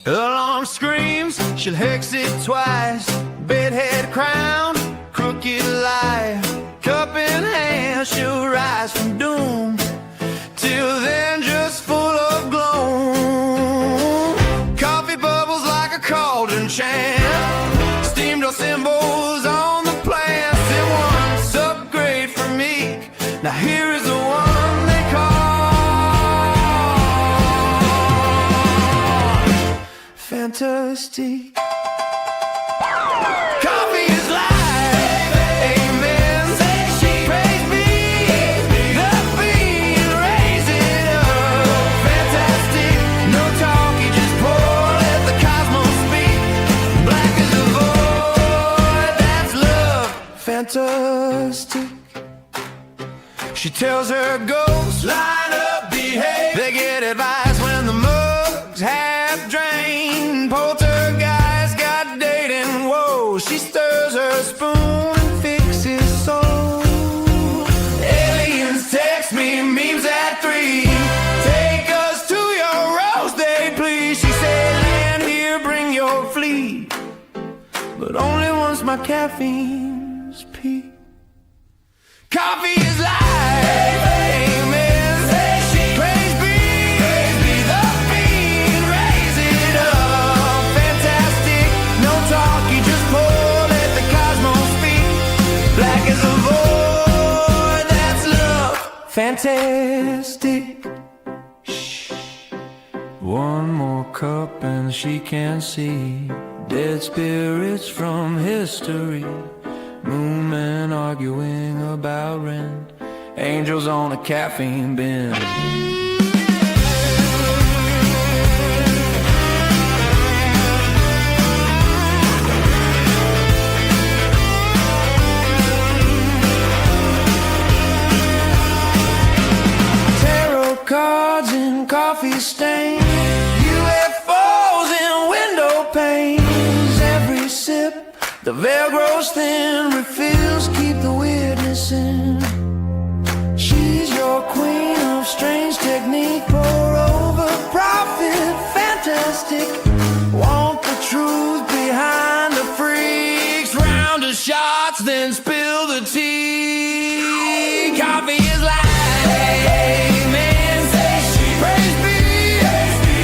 Alarm screams, she'll hex it twice. Bedhead crown, crooked lie. Cup in hand, she'll rise from doom. Till then, just full of gloom. Coffee bubbles like a cauldron chant. Steamed or symbols on the plan. Sit once, upgrade for me. Now here is the one they call fantastic. Coffee is life, amen. Praise be the bean, raise it up. Fantastic, no talk, you just pour, let the cosmos speak. Black is the void, that's love. Fantastic. She tells her ghosts, line up, behave. They get advice when the mug's half drained. Poltergeist got dating woe. She stirs her spoon and fixes soul. Aliens text me, memes at 3. Take us to your roast day, please. She said, land here, bring your fleet. But only once my caffeine's peaked. Coffee is life, amen. Praise be the bean, raise it up. Fantastic, no talk, you just pour, let the cosmos speak. Black as a void, that's love. Fantastic. Shh. One more cup and she can see dead spirits from history. Moon men arguing about rent. Angels on a caffeine bin. Tarot cards in coffee stains. UFOs in window panes. Every sip the veil grows thin, refills, keep the weirdness in. She's your queen of strange technique, pour over profit, fantastic. Want the truth behind the freaks, round of shots, then spill the tea. Coffee is life, amen. Praise be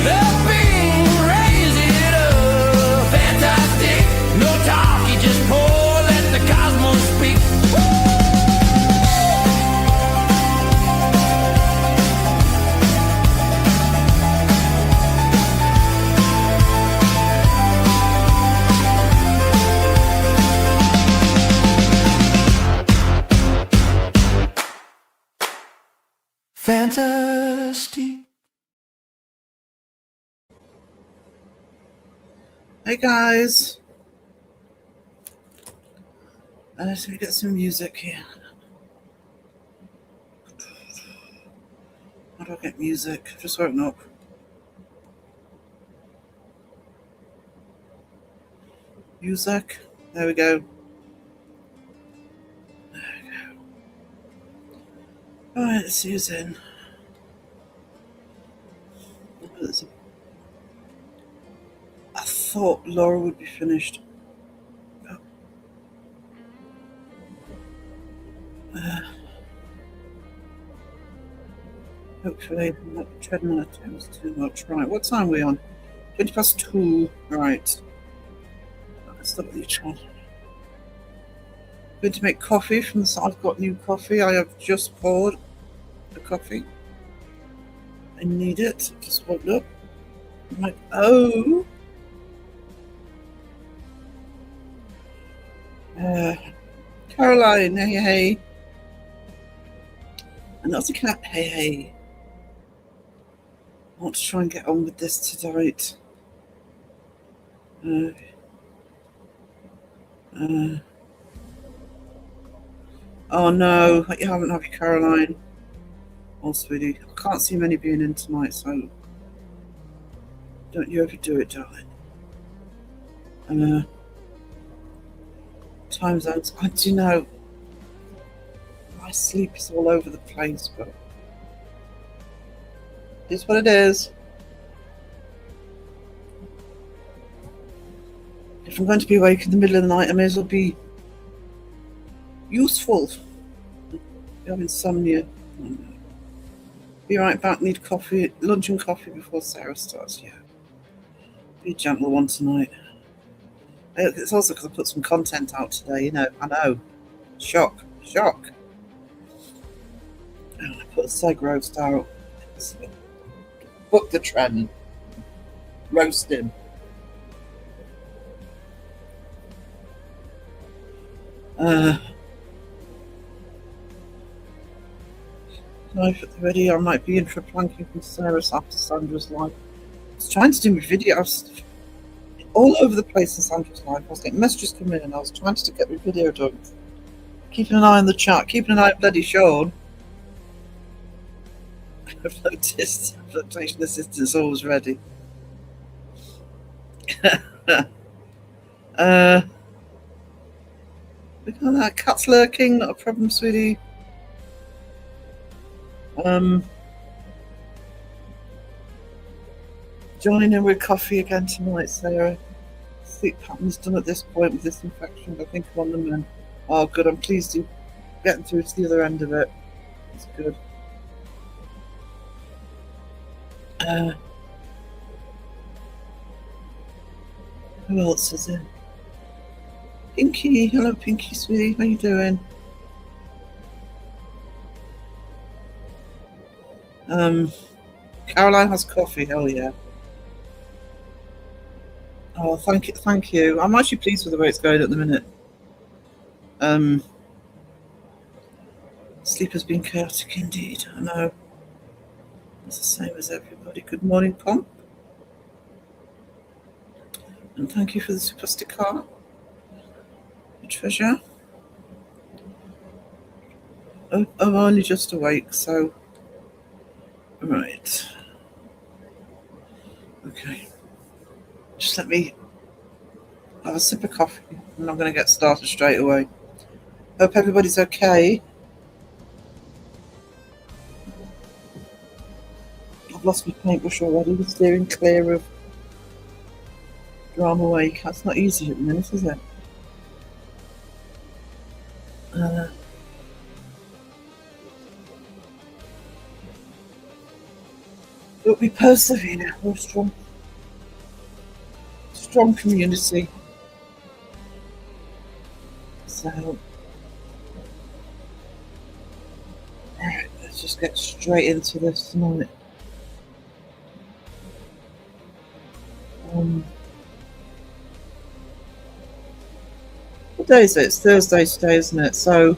the bean, raise it up. Fantastic, no talk, you just pour, let the cosmos speak. Fantastic. Hey guys, let me get some music here. How do I get music? Just woken up. Music. There we go. Alright, let's use in. I thought Laura would be finished. Hopefully I'm not treading on her toes too much. Right, what time are we on? 2:20. Right. Let's stop the chat. Going to make coffee from the side. I've got new coffee. I have just poured the coffee. I need it. Just woke up. I'm like, oh. Caroline, hey, hey. And that's a cat, hey, hey. I want to try and get on with this tonight. Oh no, you haven't, have you, Caroline? Oh, sweetie, I can't see many being in tonight, so don't you ever do it, darling. Time zones, I do know. My sleep is all over the place, but it's what it is. If I'm going to be awake in the middle of the night, I may as well be useful. I have insomnia. Be right back. Need coffee, lunch and coffee before Sarah starts. Yeah. Be a gentle one tonight. It's also because I put some content out today, you know. I know. Shock. And I put a seg roast out. Book the trend. Roast him. Life at the ready. I might be in for planking from Sarah's after Sandra's live. I was trying to do my video. I was all over the place in Sandra's live. I was getting messages coming in and I was trying to get my video done. Keeping an eye on the chat. Keeping an eye on bloody Sean. Flotation assistance always ready. Look at that. Cat's lurking. Not a problem, sweetie. Joining in with coffee again tonight, Sarah. Sleep pattern's done at this point with this infection. I think I'm on the mend. Oh, good. I'm pleased you're getting through to the other end of it. That's good. Who else is in? Pinky. Hello, Pinky, sweetie. How you doing? Caroline has coffee. Hell yeah. Oh, thank you. I'm actually pleased with the way it's going at the minute. Sleep has been chaotic indeed. I know. It's the same as everybody. Good morning, Pomp. And thank you for the super sticker. Your treasure. Oh, I'm only just awake, so. Right. Okay. Just let me have a sip of coffee and I'm going to get started straight away. Hope everybody's okay. I've lost my paintbrush already. We're steering clear of Drama Wake. That's not easy at the minute, is it? But we persevere. We're a strong community. So, alright, let's just get straight into this tonight. What day is it? It's Thursday today, isn't it? So,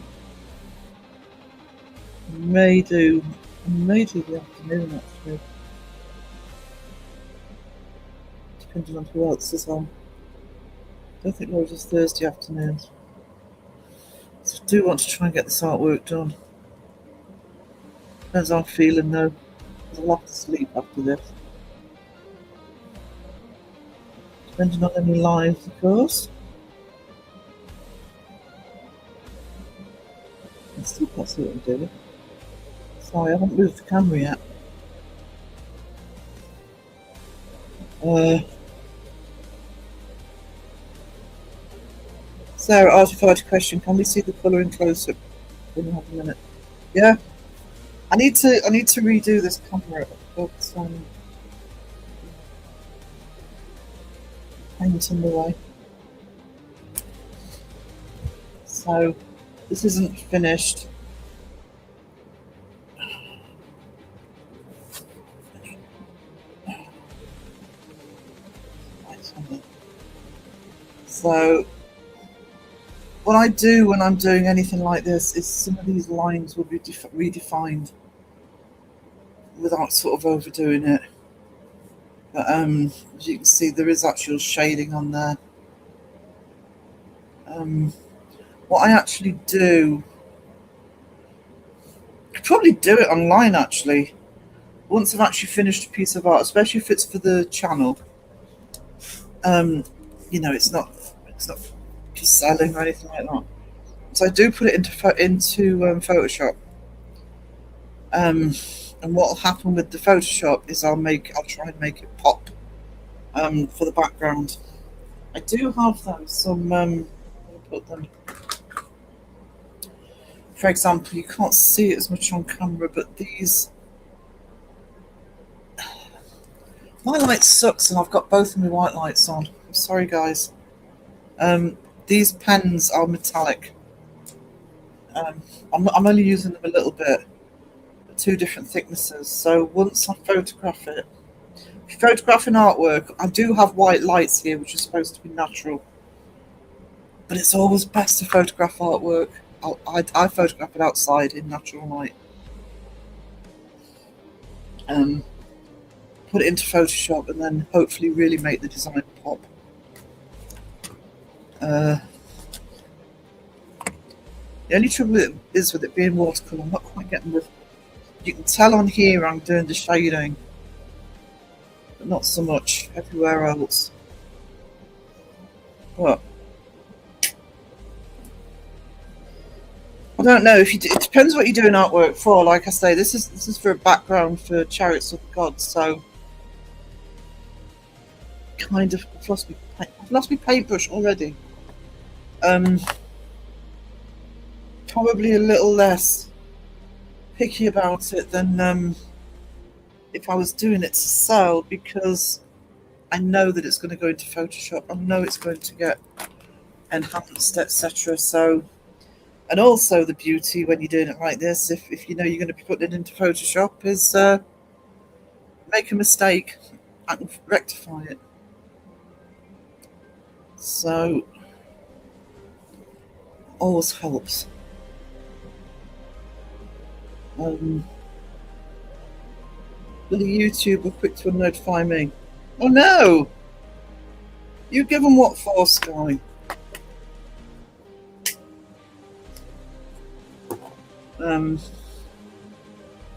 I may do the afternoon actually. Depending on who else is on. I don't think we're just Thursday afternoons. So I do want to try and get this artwork done. Depends how I'm feeling though. I'll have to sleep after this. Depending on any lives, of course. I still can't see what I'm doing. Sorry, I haven't moved the camera yet. Sarah, artifact question. Can we see the colouring close up when we have a minute? Yeah. I need to redo this camera. Focus on paint in the way. So this isn't finished. So what I do when I'm doing anything like this is some of these lines will be redefined without sort of overdoing it. But as you can see, there is actual shading on there. What I actually do, I could probably do it online actually. Once I've actually finished a piece of art, especially if it's for the channel. You know, it's not just selling or anything like that. So I do put it into Photoshop. And what will happen with the Photoshop is I'll try and make it pop for the background. I do have them. Some I'll put them. For example, you can't see it as much on camera, but these. My light sucks, and I've got both of my white lights on. I'm sorry, guys. These pens are metallic. I'm only using them a little bit, two different thicknesses. So once I photograph it, if you photograph an artwork, I do have white lights here, which is supposed to be natural. But it's always best to photograph artwork. I photograph it outside in natural light. Put it into Photoshop and then hopefully really make the design pop. The only trouble is with it being watercolour, I'm not quite getting the... You can tell on here I'm doing the shading, but not so much everywhere else. But I don't know if you. It depends what you're doing artwork for. Like I say, this is for a background for Chariots of the Gods. So kind of I've lost my paintbrush already. Probably a little less picky about it than if I was doing it to sell, because I know that it's going to go into Photoshop. I know it's going to get enhanced, etc. So, and also the beauty when you're doing it like this, if you know you're going to be putting it into Photoshop, is make a mistake and rectify it. So, always helps. The YouTube were quick to notify me. Oh no! You give them what for, Sky? The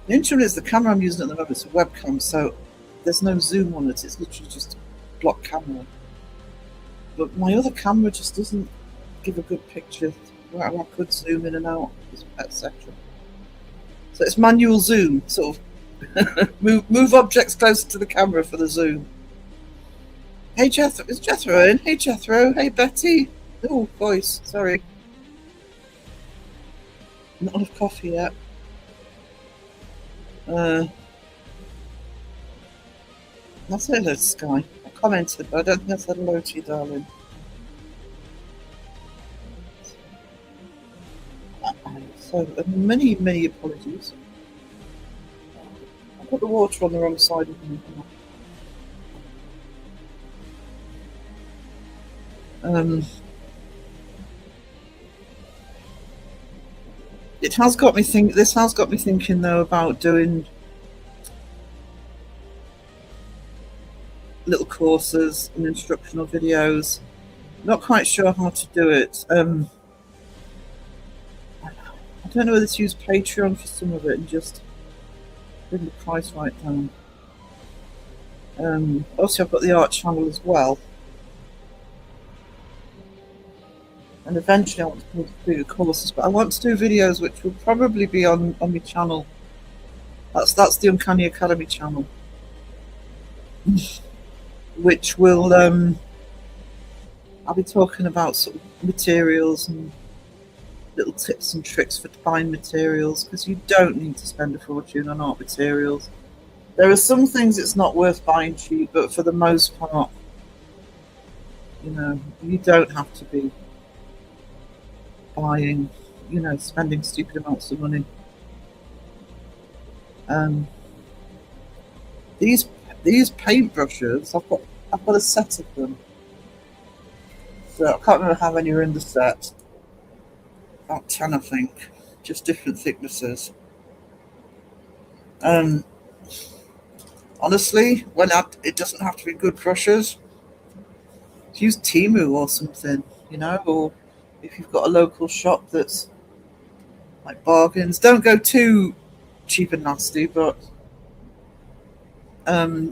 instrument is the camera I'm using at the moment. It's a webcam, so there's no zoom on it. It's literally just a block camera. But my other camera just doesn't give a good picture. Where I could zoom in and out, etc. So it's manual zoom, sort of move objects closer to the camera for the zoom. Hey Jethro, is Jethro in? Hey Jethro, hey Betty. Oh, voice, sorry. Not enough coffee yet. I said hello to Sky. I commented, but I don't think I said hello to you, darling. So many apologies. I put the water on the wrong side of me. It has got me think. This has got me thinking though about doing little courses and instructional videos. Not quite sure how to do it. I don't know whether to use Patreon for some of it and just bring the price right down. Also, I've got the art channel as well. And eventually I want to do the courses, but I want to do videos which will probably be on my channel. That's the Uncanny Academy channel. Which will I'll be talking about sort of materials and little tips and tricks for buying materials, because you don't need to spend a fortune on art materials. There are some things it's not worth buying cheap, but for the most part, you know, you don't have to be buying, you know, spending stupid amounts of money. These paintbrushes, I've got a set of them. So I can't remember how many are in the set. About 10, I think. Just different thicknesses. Honestly, it doesn't have to be good brushes. Use Temu or something, you know, or if you've got a local shop that's like bargains. Don't go too cheap and nasty, but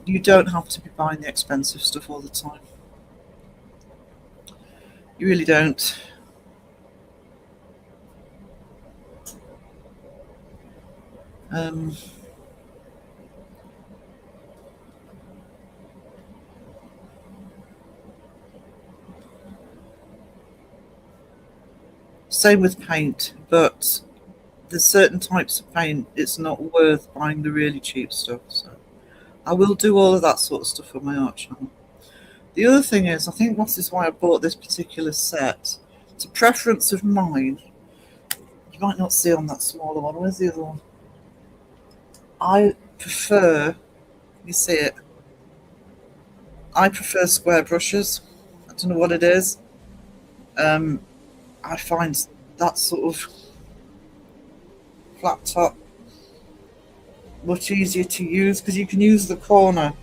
you don't have to be buying the expensive stuff all the time. You really don't. Same with paint, but there's certain types of paint it's not worth buying the really cheap stuff. So I will do all of that sort of stuff on my art channel. The other thing is, I think this is why I bought this particular set. It's a preference of mine. You might not see on that smaller one. Where's the other one? I prefer, you see it, I prefer square brushes. I don't know what it is. I find that sort of flat top much easier to use because you can use the corner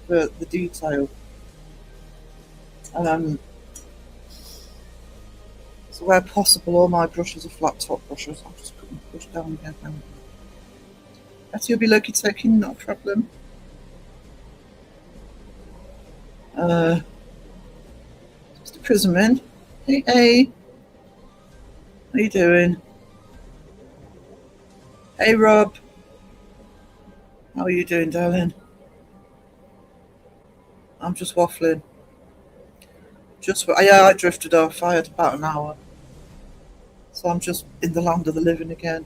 for the detail. So where possible, all my brushes are flat top brushes. I'll just put my brush down again. Betty will be lucky taking, not a problem. Mr. Prisman. Hey. How you doing? Hey, Rob. How are you doing, darling? I'm just waffling. Yeah, I drifted off. I had about an hour. So I'm just in the land of the living again.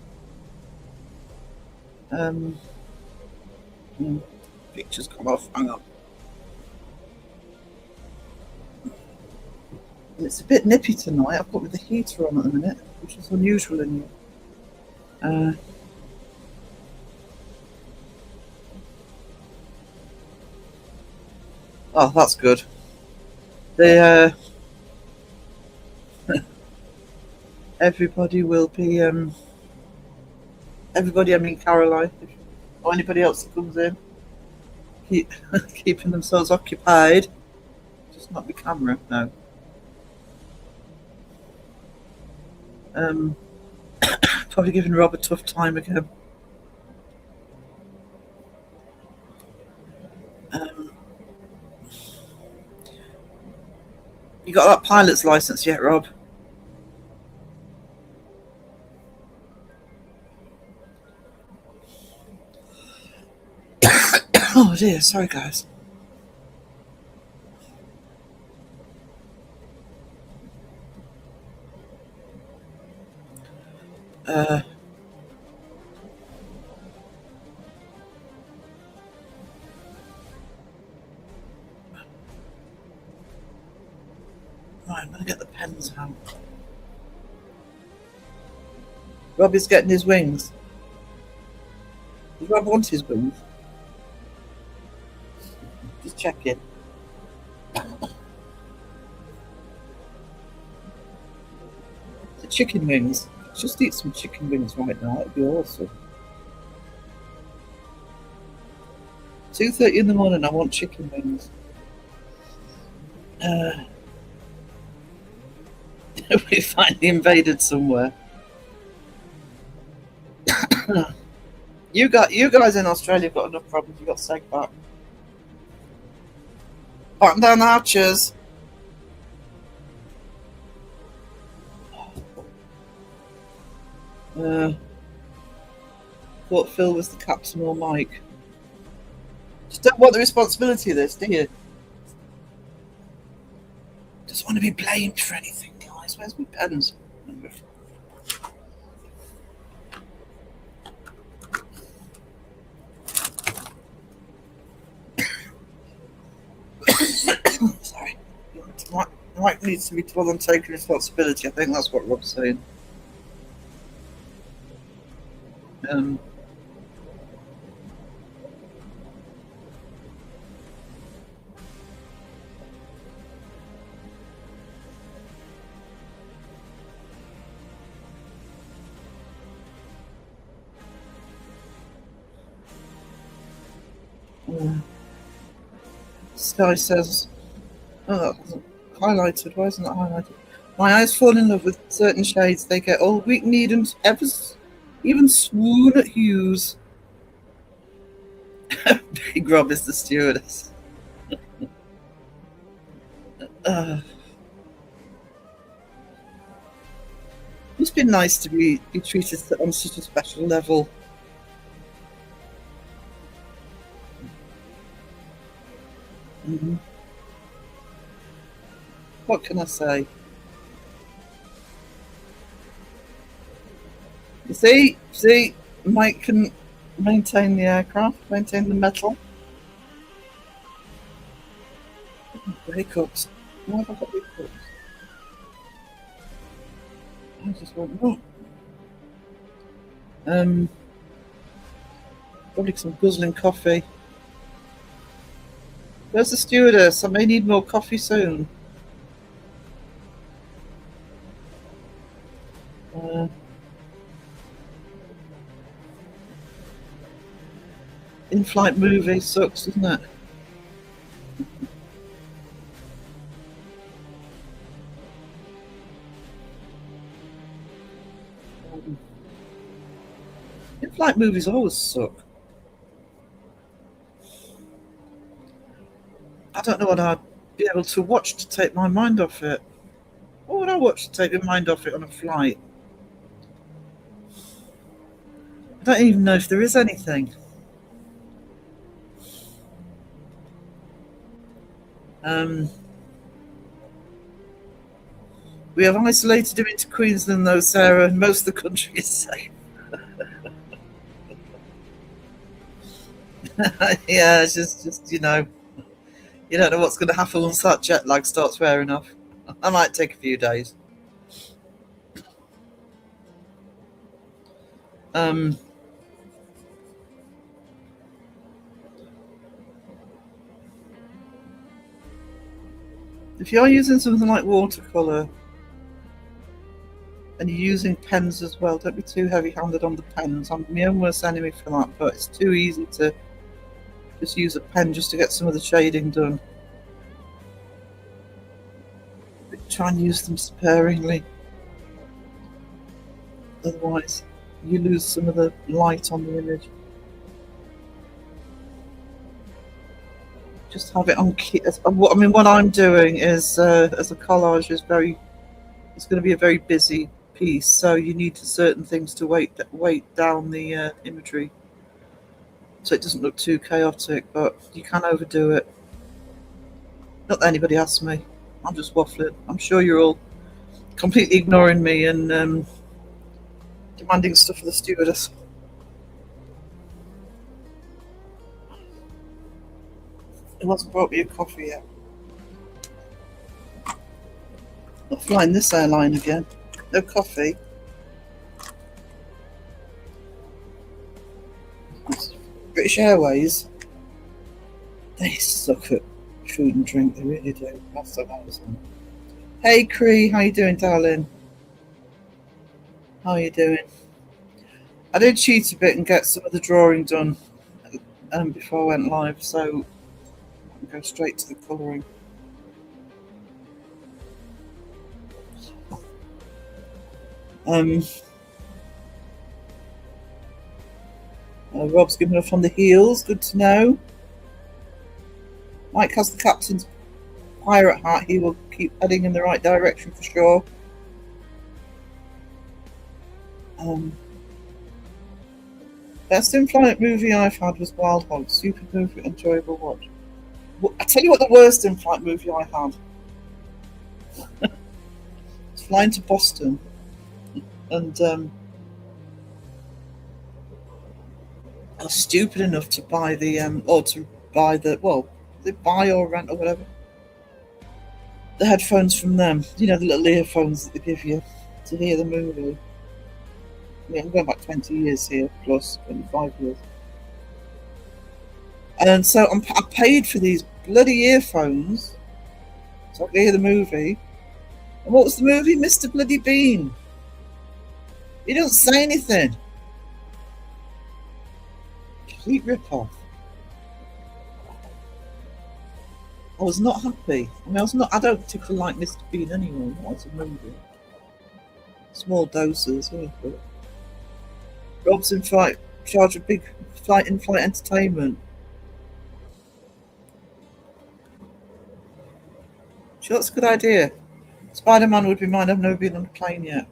Pictures come off. Hang on. It's a bit nippy tonight. I've got the heater on at the minute, which is unusual in here. Oh, that's good. Everybody will be. Everybody, I mean Caroline, or anybody else that comes in, keeping themselves occupied. Just not the camera, no. Probably giving Rob a tough time again. You got that pilot's license yet, Rob? Oh dear, sorry guys. Right, I'm gonna get the pens out. Rob is getting his wings. Does Rob want his wings? Just checking. The chicken wings. Just eat some chicken wings right now. That'd be awesome. 2:30 in the morning. I want chicken wings. We finally invaded somewhere. You guys in Australia have got enough problems. You got seg back. Batten down the hatches. Thought Phil was the captain or Mike. Just don't want the responsibility of this, do you? Just want to be blamed for anything, guys. Where's my pens? Sorry. Mike needs to be told I'm taking responsibility. I think that's what Rob's saying. Sky says, oh, that wasn't highlighted. Why isn't that highlighted? My eyes fall in love with certain shades. They get all weak kneed and even swoon at hues. Big Rob is the stewardess. It's been nice to be treated on such a special level. What can I say? See, Mike can maintain the aircraft, maintain the metal. Hiccups. Why have I got hiccups? I just went wrong. Probably some guzzling coffee. Where's the stewardess? I may need more coffee soon. In-flight movie sucks, doesn't it? In-flight movies always suck. I don't know what I'd be able to watch to take my mind off it. What would I watch to take my mind off it on a flight? I don't even know if there is anything. We have isolated him into Queensland, though, Sarah, and most of the country is safe. Yeah, it's just you don't know what's going to happen once that jet lag starts wearing off. I might take a few days. If you're using something like watercolor and you're using pens as well, don't be too heavy-handed on the pens. I'm my own worst enemy for that, but it's too easy to just use a pen just to get some of the shading done. But try and use them sparingly. Otherwise, you lose some of the light on the image. Just have it on key. What I'm doing is, as a collage, it's going to be a very busy piece, so you need certain things to weight down the imagery, so it doesn't look too chaotic. But you can overdo it. Not that anybody asks me. I'm just waffling. I'm sure you're all completely ignoring me and demanding stuff of the stewardess. It hasn't brought me a coffee yet. Not flying this airline again. No coffee. British Airways. They suck at food and drink. They really do. That's so nice. Hey, Cree, how you doing, darling? How are you doing? I did cheat a bit and get some of the drawing done before I went live, so I can go straight to the colouring. Rob's giving up on the heels. Good to know. Mike has the captain's pirate hat. He will keep heading in the right direction for sure. Best in-flight movie I've had was Wild Hogs. Super movie, enjoyable watch. I tell you what, the worst in-flight movie I had. It's flying to Boston, and I was stupid enough to buy the buy or rent or whatever the headphones from them. You know, the little earphones that they give you to hear the movie. I mean, I'm going back 20 years here, plus 25 years. And so I paid for these bloody earphones so I could hear the movie. And what was the movie? Mr. Bloody Bean. He doesn't say anything. Complete rip-off. I was not happy. I don't particularly like Mr. Bean anyway. Not as a movie. Small doses, but Rob's in charge of big in-flight entertainment. Sure, that's a good idea. Spider-Man would be mine. I've never been on a plane yet.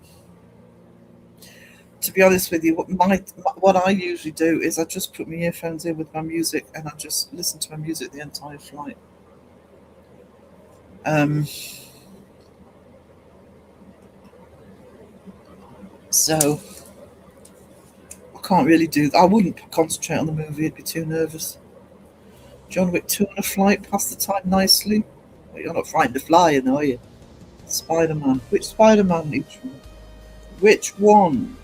To be honest with you, what I usually do is I just put my earphones in with my music and I just listen to my music the entire flight. So can't really do that. I wouldn't concentrate on the movie, I'd be too nervous. John Wick 2 on a flight, pass the time nicely. Well, you're not frightened of flying, are you? Spider-Man. Which Spider-Man each one? Which one?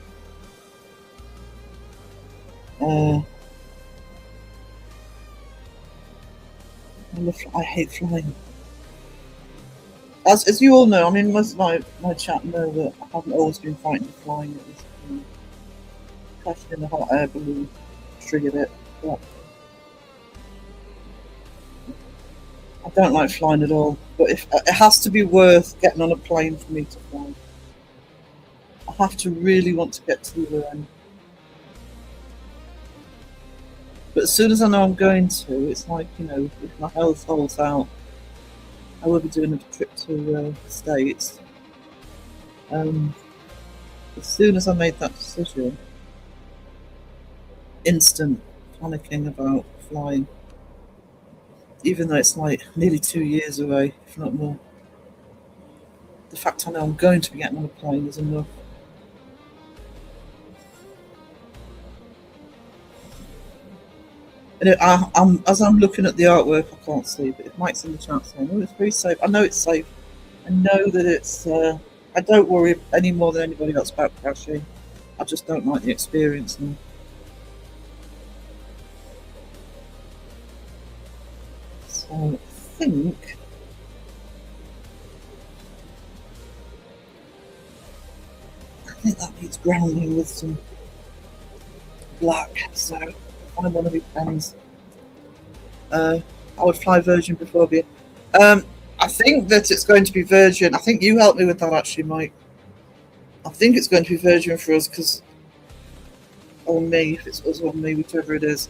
I hate flying. As you all know, I mean, most of my chat know that I haven't always been frightened of flying. It was crashing in the hot air balloon triggered it. But I don't like flying at all. But if it has to be worth getting on a plane for me to fly, I have to really want to get to the other end. But as soon as I know I'm going to, it's like, you know, if my health holds out, I will be doing a trip to the States. As soon as I made that decision, instant panicking about flying. Even though it's like nearly 2 years away, if not more. The fact I know I'm going to be getting on a plane is enough. And as I'm looking at the artwork, I can't see, but if Mike's in the chat saying, "Oh, it's very safe," I know it's safe. I know that it's. I don't worry any more than anybody else about crashing. I just don't like the experience now. So I think that needs grounding with some black. So find one of these pens. I would fly Virgin before being. I think that it's going to be Virgin. I think you helped me with that actually, Mike. I think it's going to be Virgin for us because, or me, if it's us or me, whichever it is.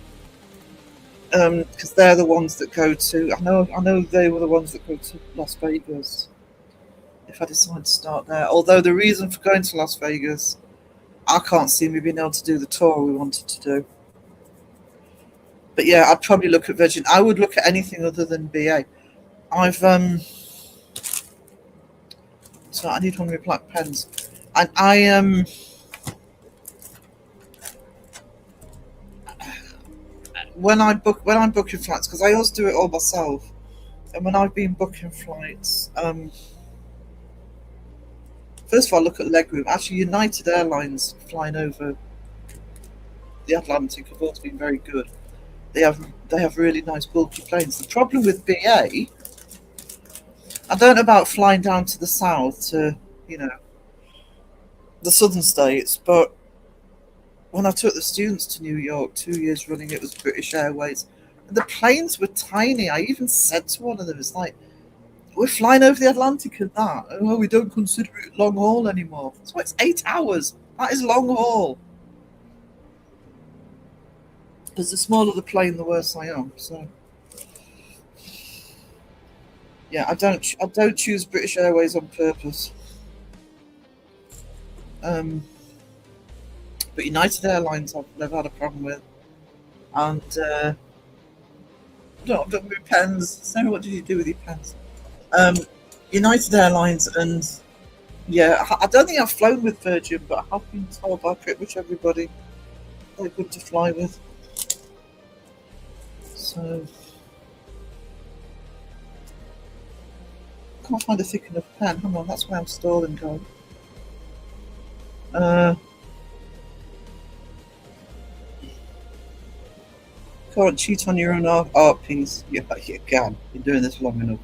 Because they're the ones that go to. I know they were the ones that go to Las Vegas. If I decide to start there, although the reason for going to Las Vegas, I can't see me being able to do the tour we wanted to do. But yeah, I'd probably look at Virgin. I would look at anything other than BA. So I need one of my black pens, and when I'm booking flights, because I always do it all myself, and when I've been booking flights, first of all, I look at legroom. Actually, United Airlines flying over the Atlantic have always been very good. They have really nice bulky planes. The problem with BA, I don't know about flying down to the south to, you know, the southern states, but when I took the students to New York 2 years running, it was British Airways, and the planes were tiny. I even said to one of them, "It's like we're flying over the Atlantic and that. Oh, we don't consider it long haul anymore." So it's 8 hours. That is long haul. Because the smaller the plane, the worse I am. So yeah, I don't choose British Airways on purpose. But United Airlines I've never had a problem with. And no, I've done with pens. Sarah, what did you do with your pens? United Airlines, and yeah, I don't think I've flown with Virgin, but I have been told by pretty much everybody they're good to fly with. So can't find a thick enough pen. Hang on, that's why I'm stalling, guys. Can't cheat on your own art piece. Yeah, you can. You're doing this long enough.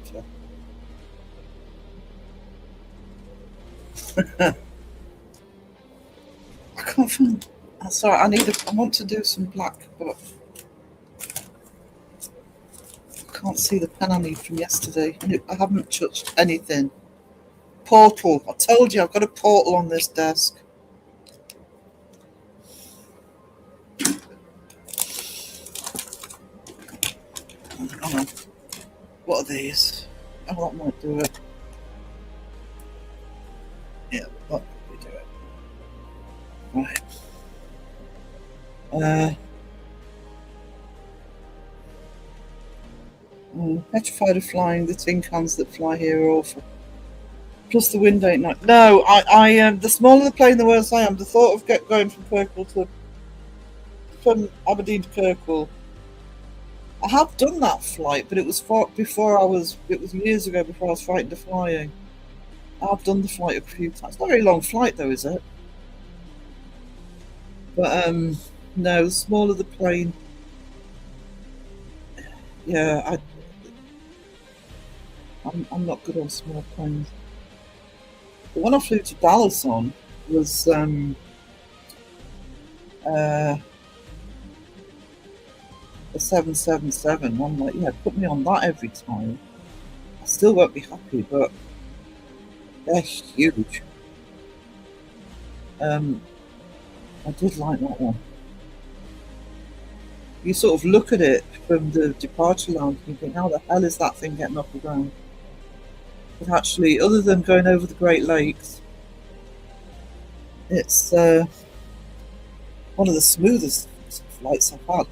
I can't find. Sorry, I want to do some black, but I can't see the pen I need from yesterday. I haven't touched anything. Portal. I told you I've got a portal on this desk. Oh, what are these? Oh, that might do it. Yeah, that probably do it. Right. Petrified of flying. The tin cans that fly here are awful. Plus the wind ain't nice. No, I the smaller the plane, the worse I am. The thought of going from purple to Aberdeen to Kirkwall. I have done that flight, but it was it was years ago before I was frightened of flying. I've done the flight a few times. It's not a very long flight though, is it? But no, the smaller the plane, yeah, I'm not good on small planes. The one I flew to Dallas on was uh, a 777. I'm like, yeah, put me on that every time. I still won't be happy, but they're huge. I did like that one. You sort of look at it from the departure lounge and you think, how the hell is that thing getting off the ground? But actually, other than going over the Great Lakes, it's one of the smoothest flights I've had.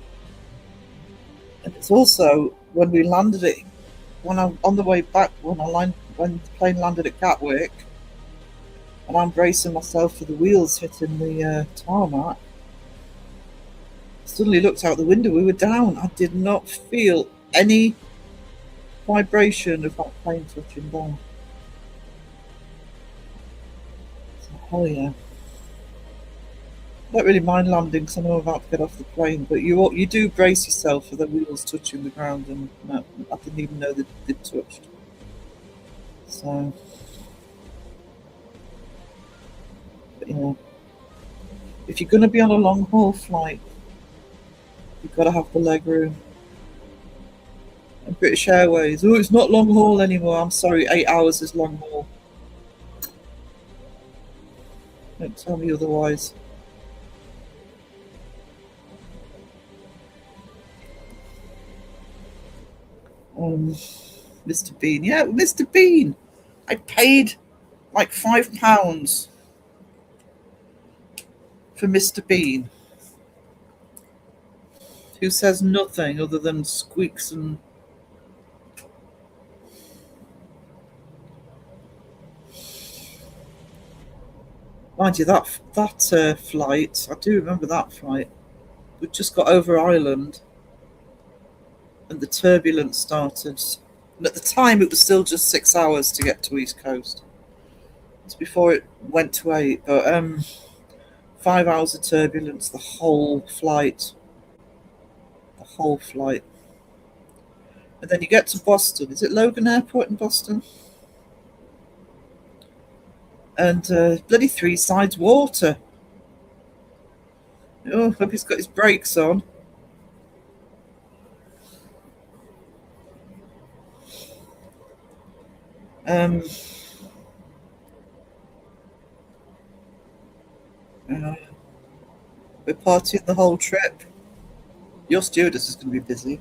And it's also when we landed it, when I'm on the way back, when the plane landed at Gatwick, and I'm bracing myself for the wheels hitting the tarmac. Suddenly looked out the window. We were down. I did not feel any vibration of that plane touching down. So, hell yeah. I don't really mind landing because I know I'm about to get off the plane, but you do brace yourself for the wheels touching the ground, and no, I didn't even know they'd touched. So, but yeah, if you're going to be on a long haul flight, you've got to have the leg room. And British Airways, oh, it's not long haul anymore. I'm sorry, 8 hours is long haul. Don't tell me otherwise. Mr. Bean, yeah, Mr. Bean. I paid like £5 for Mr. Bean, who says nothing other than squeaks and. Mind you, that flight, I do remember that flight. We just got over Ireland and the turbulence started. And at the time, it was still just 6 hours to get to East Coast. It's before it went to 8, but 5 hours of turbulence the whole flight. The whole flight. And then you get to Boston. Is it Logan Airport in Boston? And bloody 3 sides water. Oh, hope he's got his brakes on. We're partying the whole trip. Your stewardess is going to be busy.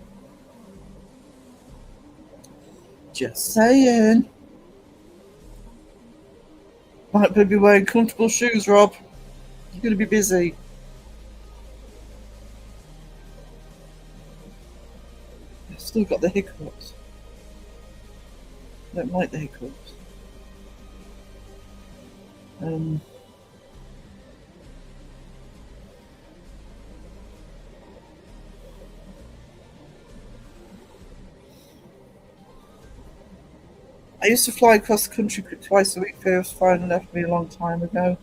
Just saying. Might be wearing comfortable shoes, Rob. You're going to be busy. I've still got the hiccups. I don't like the hiccups. I used to fly across the country twice a week. First finally left me a long time ago.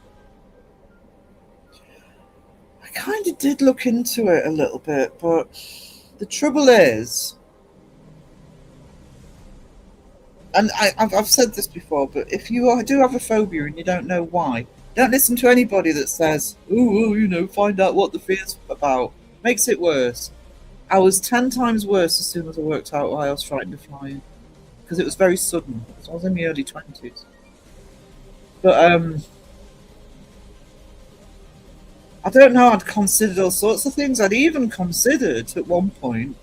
I kind of did look into it a little bit, but the trouble is, and I've said this before, but if you do have a phobia and you don't know why, don't listen to anybody that says, "Oh, find out what the fear's about." Makes it worse. I was 10 times worse as soon as I worked out why I was frightened of flying, because it was very sudden. I was in my early 20s. But I don't know. I'd considered all sorts of things. I'd even considered at one point,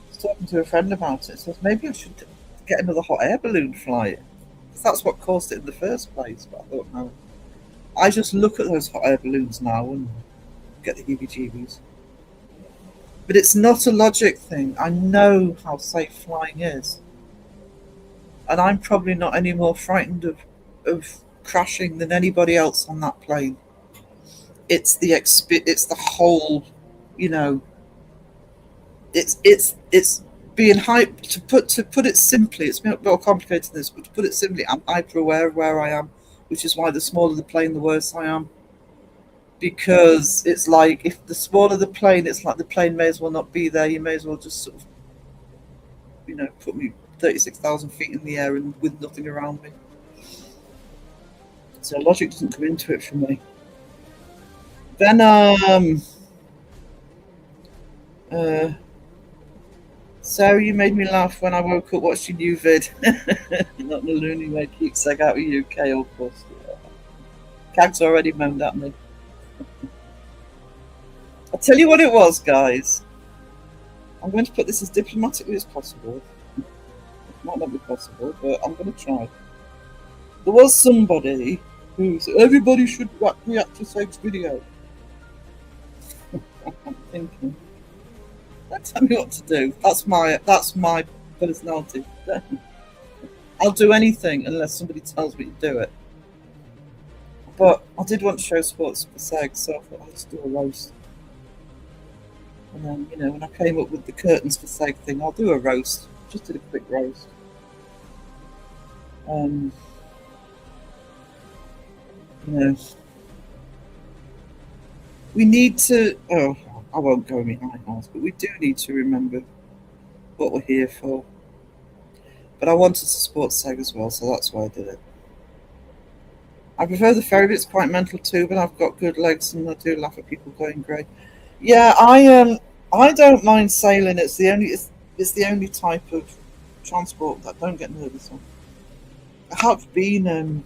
I was talking to a friend about it. Says maybe I should get another hot air balloon flight. Because that's what caused it in the first place. But I thought, no. I just look at those hot air balloons now and get the heebie-jeebies. But it's not a logic thing. I know how safe flying is. And I'm probably not any more frightened of crashing than anybody else on that plane. It's the whole you know, it's being hype. To put it simply, it's a bit more complicated than this, but to put it simply, I'm hyper aware of where I am, which is why the smaller the plane, the worse I am. Because it's like if the smaller the plane, it's like the plane may as well not be there. You may as well just sort of, put me 36,000 feet in the air and with nothing around me. So logic doesn't come into it for me. Then Sarah, you made me laugh when I woke up watching you vid. Not the loony made keep seg out of UK, of course. Cag's already moaned at me. I'll tell you what it was, guys. I'm going to put this as diplomatically as possible. It might not be possible, but I'm going to try. There was somebody who said everybody should react to Seg's video. I'm thinking, don't tell me what to do. That's my personality. I'll do anything unless somebody tells me to do it. But I did want to show sports for Seg, so I thought I'd just do a roast. And then, when I came up with the curtains for Seg thing, I'll do a roast. Just did a quick roast. We need to. Oh, I won't go in my high horse, but we do need to remember what we're here for. But I wanted to support Seg as well, so that's why I did it. I prefer the ferry bit's quite mental too, but I've got good legs and I do laugh at people going grey. Yeah, I don't mind sailing. It's the only type of transport that I don't get nervous on. I have been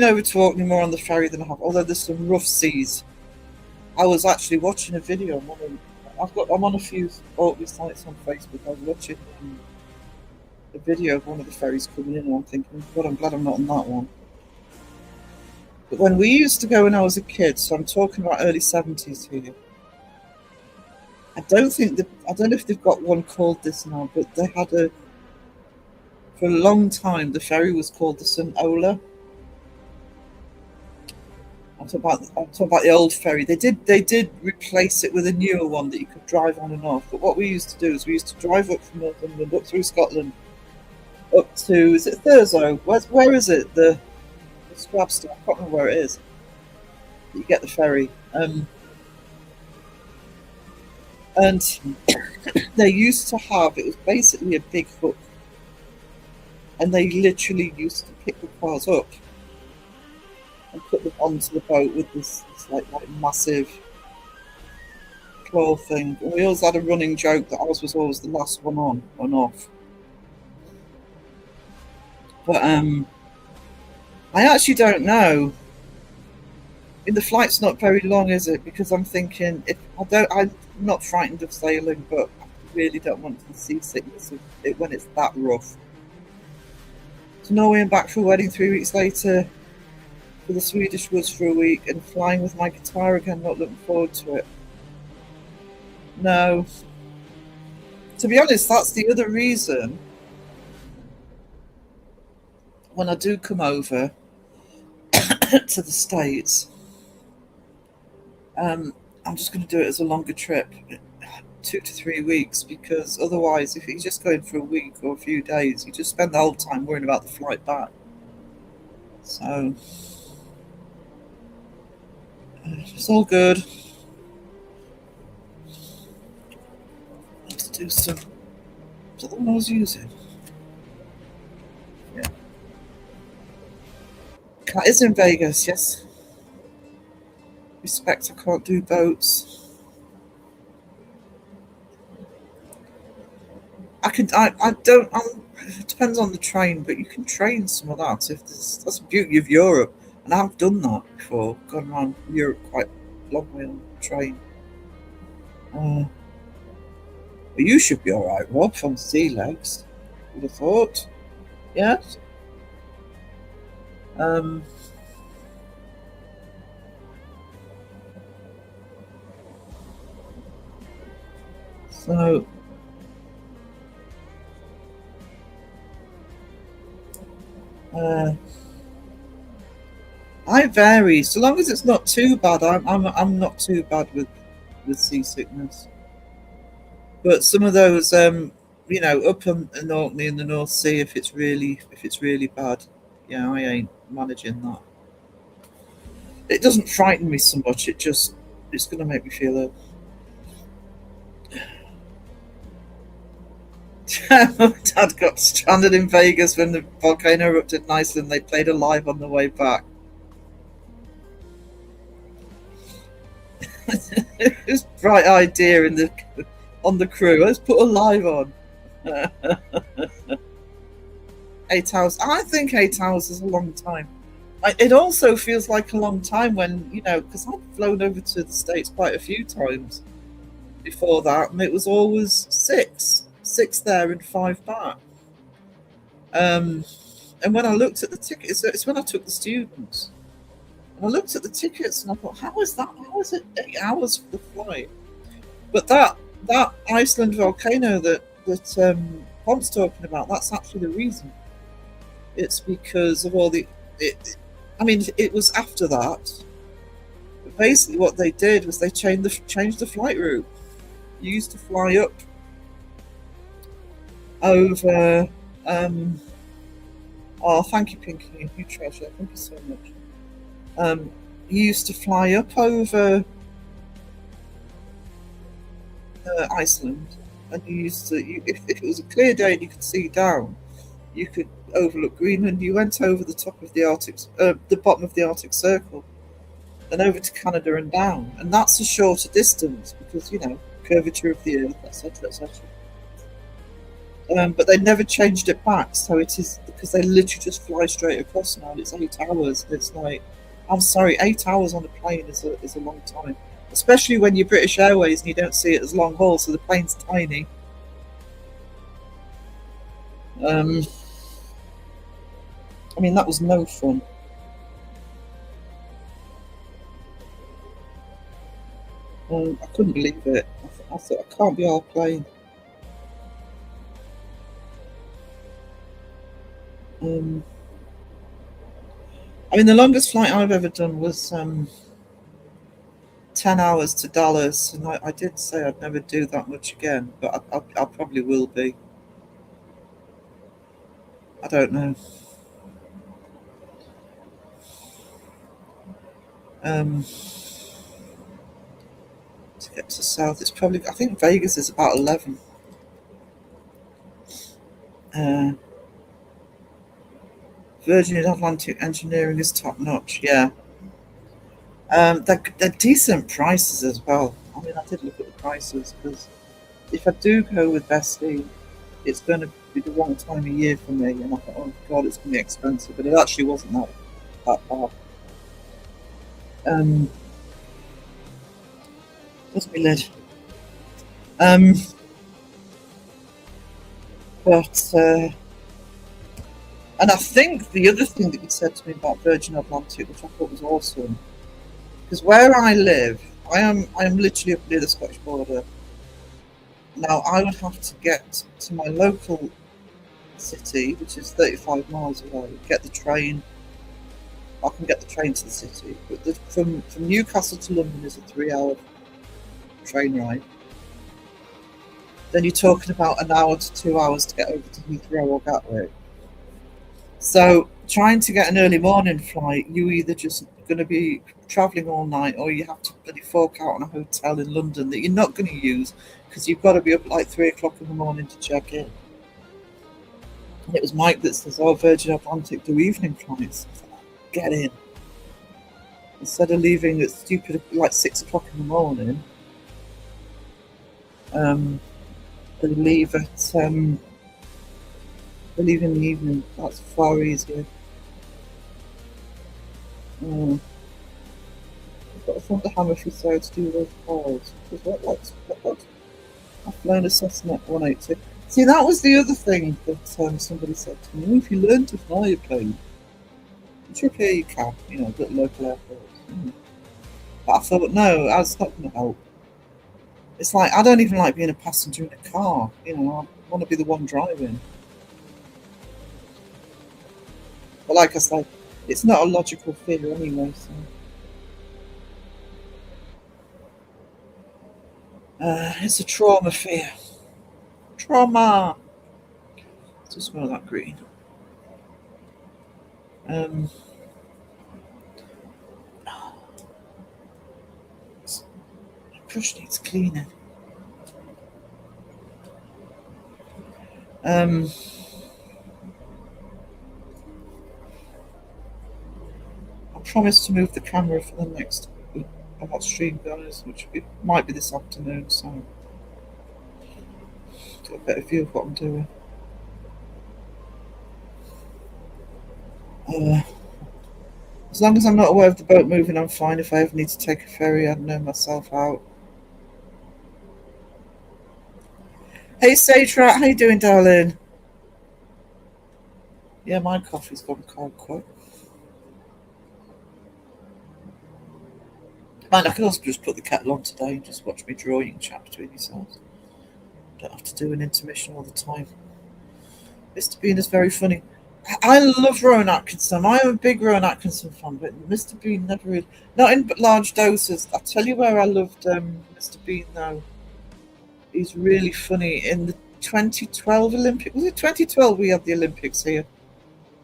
over to Orkney more on the ferry than I have, although there's some rough seas. I was actually watching a video. I'm on a few Orkney sites on Facebook. I was watching a video of one of the ferries coming in, and I'm thinking, God, I'm glad I'm not on that one. But when we used to go when I was a kid, so I'm talking about early 70s here. I don't know if they've got one called this now, but they had for a long time the ferry was called the St. Ola. I'm talking about the old ferry. They did replace it with a newer one that you could drive on and off. But what we used to do is we used to drive up from Northumberland, up through Scotland, up to, is it Thurso? Where is it? The Scrabster. I can't remember where it is. You get the ferry. And they used to have, it was basically a big hook. And they literally used to pick the cars up and put them onto the boat with this like massive claw thing. And we always had a running joke that ours was always the last one on and off. But I actually don't know. The flight's not very long, is it? Because I'm thinking, I'm not frightened of sailing, but I really don't want the seasickness of it when it's that rough. To Norway and back for a wedding 3 weeks later, for the Swedish woods for a week, and flying with my guitar again. Not looking forward to it. No. To be honest, that's the other reason. When I do come over to the States, I'm just going to do it as a longer trip, 2 to 3 weeks, because otherwise, if you're just going for a week or a few days, you just spend the whole time worrying about the flight back. So it's all good. Let's do some. Is that the one I was using? Yeah. Cat is in Vegas, yes. Respect, I can't do boats. It depends on the train, but you can train some of that. That's the beauty of Europe. And I've done that before, gone around Europe quite a long way on the train. But you should be alright, Rob, from sea legs. Would have thought. Yes? So I vary. So long as it's not too bad, I'm not too bad with seasickness. But some of those, up in Orkney in the North Sea, if it's really bad, yeah, I ain't managing that. It doesn't frighten me so much. It's going to make me feel ill. Dad got stranded in Vegas when the volcano erupted in Iceland. They played a live on the way back. It was a bright idea on the crew. Let's put a live on. 8 hours. I think 8 hours is a long time. It also feels like a long time when, because I've flown over to the States quite a few times before that, and it was always six there and 5 back. And when I looked at the tickets, it's when I took the students, and I looked at the tickets and I thought, how is that? How is it 8 hours for the flight? But that Iceland volcano that Pont's talking about, that's actually the reason. It's because of all it was after that. But basically, what they did was they changed the flight route. You used to fly up over. Oh, thank you, Pinky. You treasure. Thank you so much. You used to fly up over Iceland, and you used to. If it was a clear day and you could see down, you could overlook Greenland. You went over the top of the the bottom of the Arctic Circle, and over to Canada and down, and that's a shorter distance because curvature of the Earth, etc., etc. But they never changed it back, so it is because they literally just fly straight across now. And it's 8 hours. It's like, I'm sorry, 8 hours on a plane is a long time, especially when you're British Airways and you don't see it as long haul, so the plane's tiny. That was no fun. I couldn't believe it. I thought, I can't be our plane. The longest flight I've ever done was 10 hours to Dallas, and I did say I'd never do that much again, but I probably will be. I don't know. To get to south, it's probably, I think Vegas is about 11. Virgin Atlantic engineering is top notch, yeah. They're decent prices as well. I did look at the prices because if I do go with Bestie, it's going to be the wrong time of year for me, and I thought, oh god, it's going to be expensive, but it actually wasn't that bad. Where's my lid? And I think the other thing that you said to me about Virgin Atlantic, which I thought was awesome, because where I live, I am literally up near the Scottish border. Now I would have to get to my local city, which is 35 miles away, get the train. I can get the train to the city, but from Newcastle to London is a 3-hour train ride. Then you're talking about an hour to 2 hours to get over to Heathrow or Gatwick. So trying to get an early morning flight, you either just going to be travelling all night, or you have to bloody fork out on a hotel in London that you're not going to use because you've got to be up at like 3 o'clock in the morning to check in. And it was Mike that says, "Oh, Virgin Atlantic do evening flights." Get in. Instead of leaving at stupid like 6 o'clock in the morning, they leave at they leave in the evening. That's far easier. I've got a friend to hammer if you so to do those calls. Because what? I've flown a Cessna 180. See, that was the other thing that somebody said to me. If you learn to fly a plane, which up here you can, at local airports. But I thought, no, that's not going to help. It's like, I don't even like being a passenger in a car. I want to be the one driving. But like I said, It's not a logical fear anyway, so. It's a trauma fear. Trauma! To smell that green. The brush needs cleaning. I promised to move the camera for the next Artstream, guys, which might be this afternoon, so get a better view of what I'm doing. As long as I'm not aware of the boat moving, I'm fine. If I ever need to take a ferry, I'd know myself out. Hey, Sage Rat, how you doing, darling? Yeah, my coffee's gone cold quick. Man, I can also just put the kettle on today and just watch me drawing and chat between yourselves. Don't have to do an intermission all the time. Mr. Bean is very funny. I love Rowan Atkinson. I am a big Rowan Atkinson fan, but Mr. Bean never really. Not in large doses. I'll tell you where I loved Mr. Bean, though. He's really funny. In the 2012 Olympics, was it 2012 we had the Olympics here?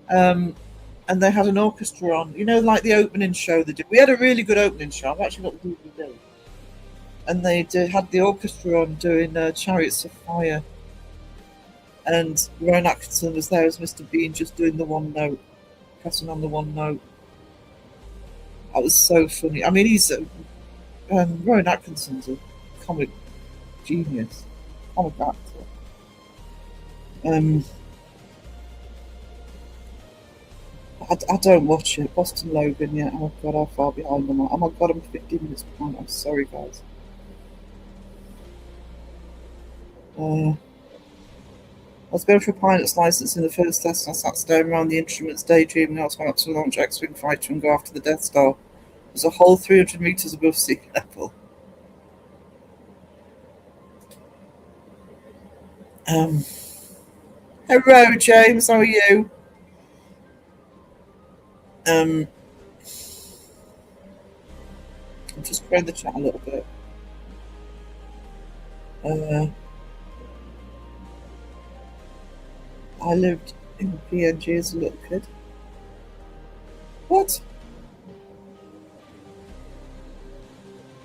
And they had an orchestra on. You know, like the opening show they did. We had a really good opening show. I've actually got the DVD. And they had the orchestra on doing Chariots of Fire. And Rowan Atkinson was there as Mr. Bean, just doing the one note, pressing on the one note. That was so funny. I mean, he's Rowan Atkinson's a comic genius, comic actor. I don't watch it. Boston Logan, yeah. Oh my god, how far behind am I? Oh my god, I'm 15 minutes behind. I'm sorry, guys. I was going for a pilot's license in the first test. I sat staring around the instruments, daydreaming. I was going up to launch X-Wing fighter and go after the Death Star. It was a whole 300 meters above sea level. Hello, James. How are you? I'm just growing the chat a little bit. I lived in PNG as a little kid. What?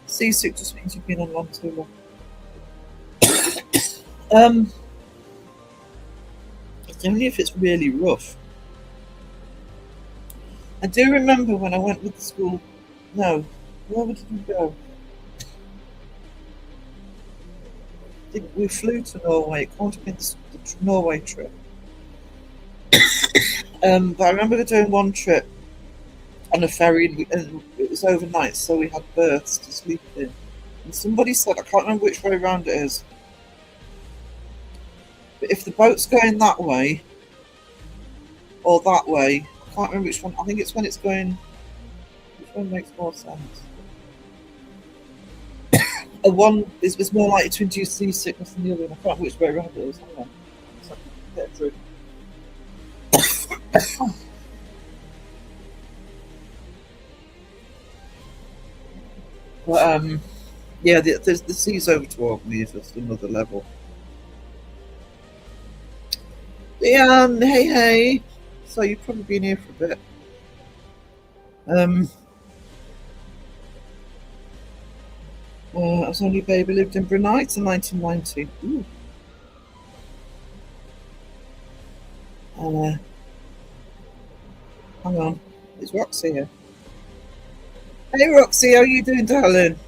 Seasick just means you've been on one too long. It's only if it's really rough. I do remember when I went with the school. No, where did we go? We flew to Norway. It can't have been the Norway trip. But I remember doing one trip on a ferry, and it was overnight, so we had berths to sleep in. And somebody said, I can't remember which way around it is, but if the boat's going that way or that way, I can't remember which one. I think it's when it's going. Which one makes more sense? A one is more likely to induce seasickness than the other one. I can't remember which way around it is. Hang on. So I can get through. But yeah, the sea's over to Orkney is just another level. Leanne, hey. So you've probably been here for a bit. I was only a baby, lived in Brunei in 1990. Ooh. Hang on, is Roxy here? Hey Roxy, how are you doing, darling?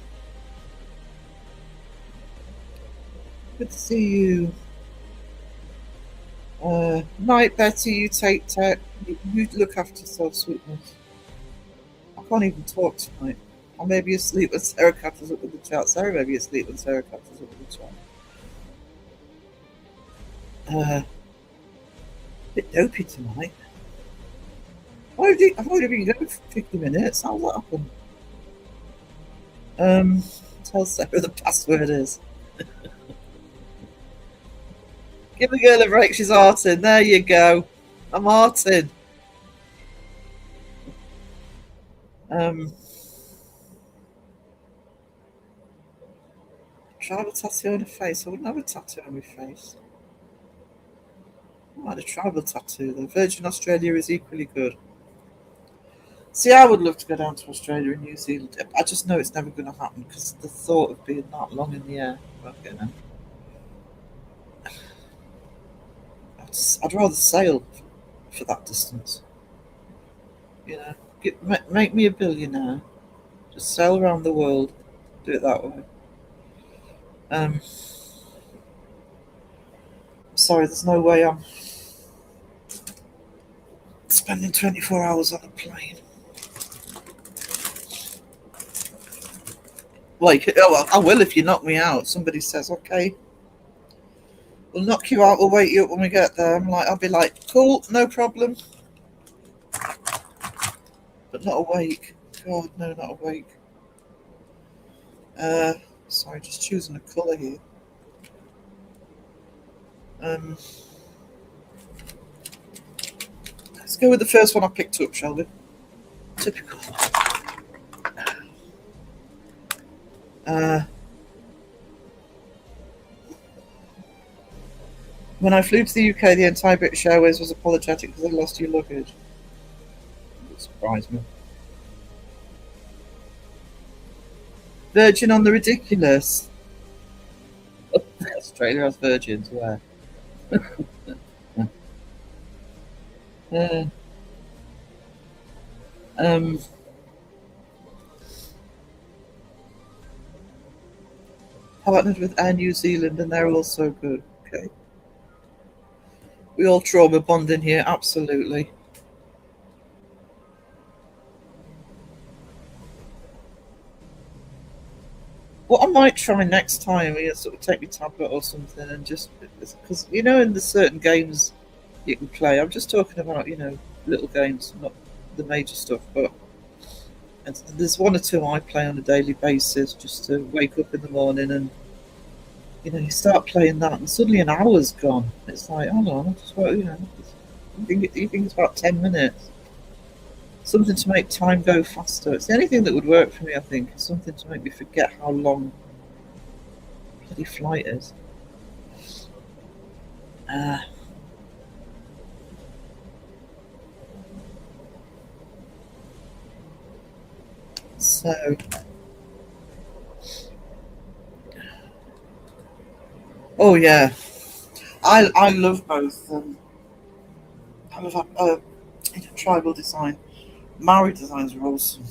Good to see you. Night, Betty, you take tech. You look after yourself, sweetness. I can't even talk tonight. I may be asleep when Sarah catches up with the chat. Sarah may be asleep when Sarah catches up with the chat. Bit dopey tonight. I've already been going for 50 minutes. How's that happen? Tell Sarah the password is. Give the girl a break, she's arting. There you go. I'm arting. Um, tribal tattoo on the face. I wouldn't have a tattoo on my face. I had a tribal tattoo though. Virgin Australia is equally good. See, I would love to go down to Australia and New Zealand. I just know it's never going to happen because the thought of being that long in the air. Well, you know, I'd rather sail for that distance. You know, make me a billionaire. Just sail around the world. Do it that way. Um, sorry, there's no way I'm spending 24 hours on a plane. Like, oh, well, I will if you knock me out. Somebody says, okay, we'll knock you out. We'll wake you up when we get there. I'll be like, cool, no problem. But not awake. God, no, not awake. Sorry, just choosing a colour here. Let's go with the first one I picked up, shall we? Typical. When I flew to the UK, the entire British Airways was apologetic because they lost your luggage. It surprised me. Virgin on the ridiculous. Australia has virgins, where? Um, how about with Air New Zealand, and they're also good. Okay. We all trauma bond in here, absolutely. What I might try next time is sort of take my tablet or something and just because you know in the certain games you can play. I'm just talking about little games, not the major stuff, but there's one or two I play on a daily basis just to wake up in the morning and you start playing that and suddenly an hour's gone. It's like, hold on, you think it's about 10 minutes. Something to make time go faster. It's the only thing that would work for me, I think. Something to make me forget how long bloody flight is. So, oh yeah, I love both. I love tribal design. Maori designs are awesome,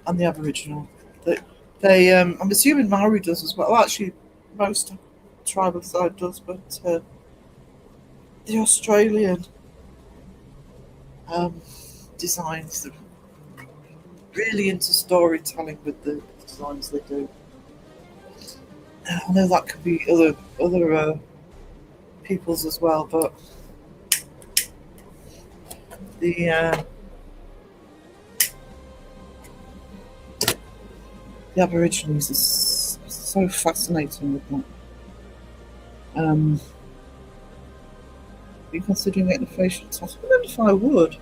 and the Aboriginal. I'm assuming Maori does as well. Well, actually, most tribal side does, but the Australian designs are really into storytelling with the designs they do. I know that could be other peoples as well, but the Aborigines is so fascinating with that. Are you considering getting a facial tattoo? I don't know if I would.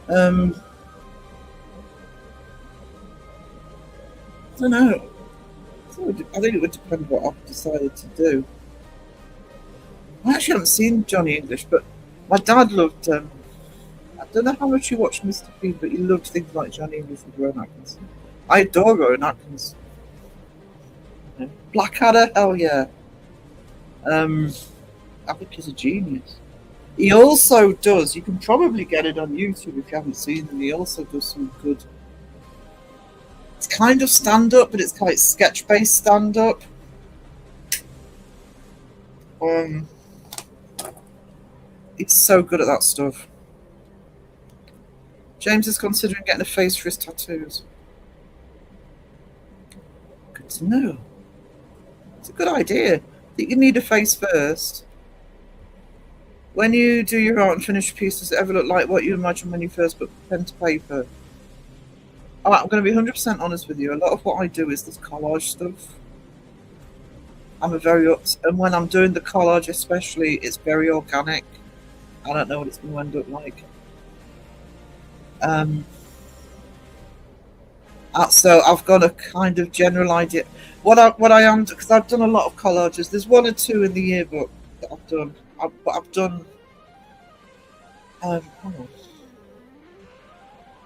I don't know. I think it would depend what I decided to do. I actually haven't seen Johnny English, but my dad loved. I don't know how much you watched Mr. Bean, but he loved things like Johnny English and Rowan Atkinson. I adore Rowan Atkinson. Blackadder, hell yeah. I think he's a genius. He also does. You can probably get it on YouTube if you haven't seen him. He also does some good. It's kind of stand up, but it's like sketch based stand up. He's so good at that stuff. James is considering getting a face for his tattoos. Good to know. It's a good idea. I think you need a face first. When you do your art and finished piece, does it ever look like what you imagine when you first put pen to paper? I'm going to be 100% honest with you. A lot of what I do is this collage stuff. And when I'm doing the collage especially, it's very organic. I don't know what it's going to end up like. So I've got a kind of general idea. What I am, because I've done a lot of collages. There's one or two in the yearbook that I've done. But I've done. Hang on.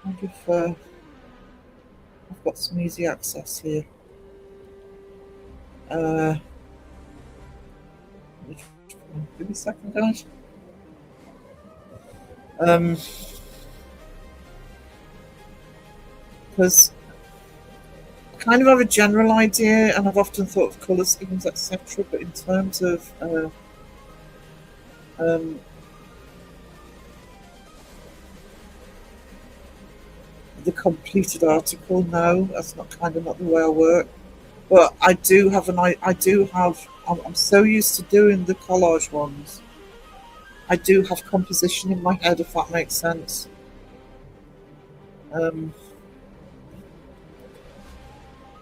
I wonder if I've got some easy access here. Give me a second, guys. Because I kind of have a general idea, and I've often thought of colour schemes, etc. But in terms of the completed article, no, that's not the way I work. But I do have I'm so used to doing the collage ones. I do have composition in my head, if that makes sense. I mean,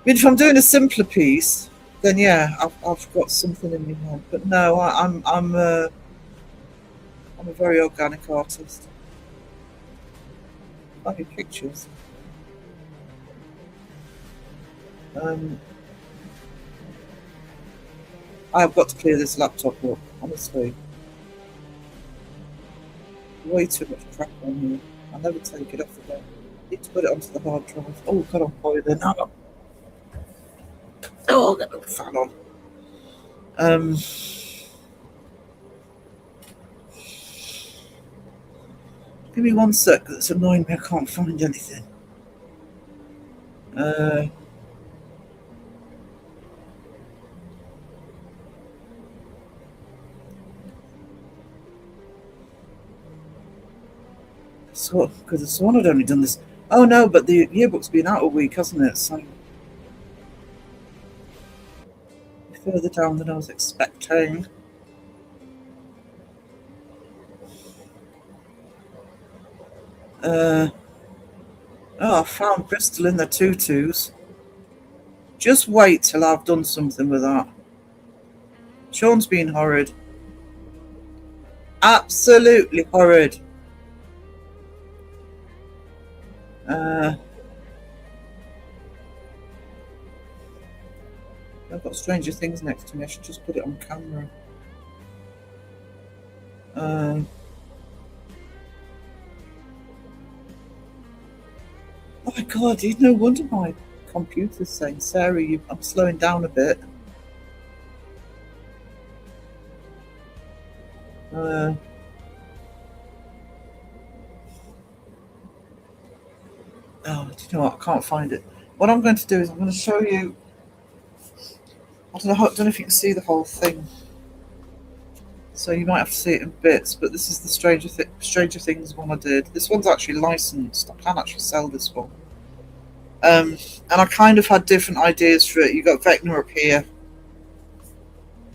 if I'm doing a simpler piece, then yeah, I've got something in my head. But no, I'm a very organic artist. Funny pictures. I've got to clear this laptop up, honestly. Way too much crap on here. I'll never take it off again. Need to put it onto the hard drive. Oh god, I'm boiling. Oh, I'll get the fan on. Give me 1 sec, that's annoying me, I can't find anything. So, because the swan had only done this. Oh no, but the yearbook's been out a week, hasn't it? So further down than I was expecting. Oh, I found Bristol in the tutus. Just wait till I've done something with that. Sean's been horrid. Absolutely horrid. I've got Stranger Things next to me. I should just put it on camera. Oh my god, no wonder my computer's saying, Sarah, I'm slowing down a bit. Oh, do you know what? I can't find it. What I'm going to do is I'm going to show you. I don't know if you can see the whole thing. So you might have to see it in bits, but this is the Stranger Things one I did. This one's actually licensed. I can actually sell this one. And I kind of had different ideas for it. You've got Vecna up here.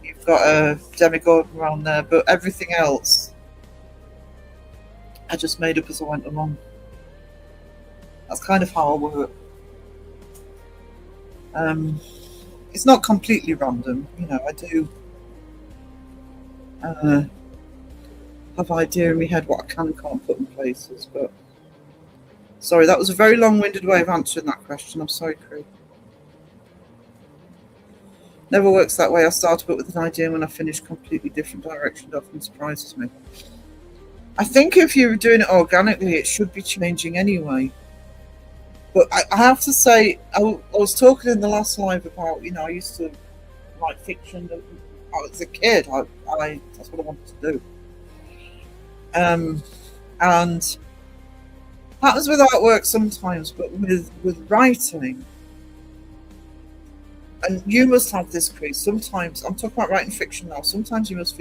You've got a Demigod around there, but everything else I just made up as I went along. That's kind of how I work. It's not completely random, I do have an idea in my head what I can and can't put in places, but sorry, that was a very long-winded way of answering that question. I'm sorry, Crew. Never works that way. I start a book with an idea and when I finish completely different direction, it often surprises me. I think if you're doing it organically, it should be changing anyway. But I have to say, I was talking in the last live about, I used to write fiction. As a kid, that's what I wanted to do. And happens with artwork sometimes, but with writing, and you must have this, Chris. Sometimes I'm talking about writing fiction now. Sometimes you must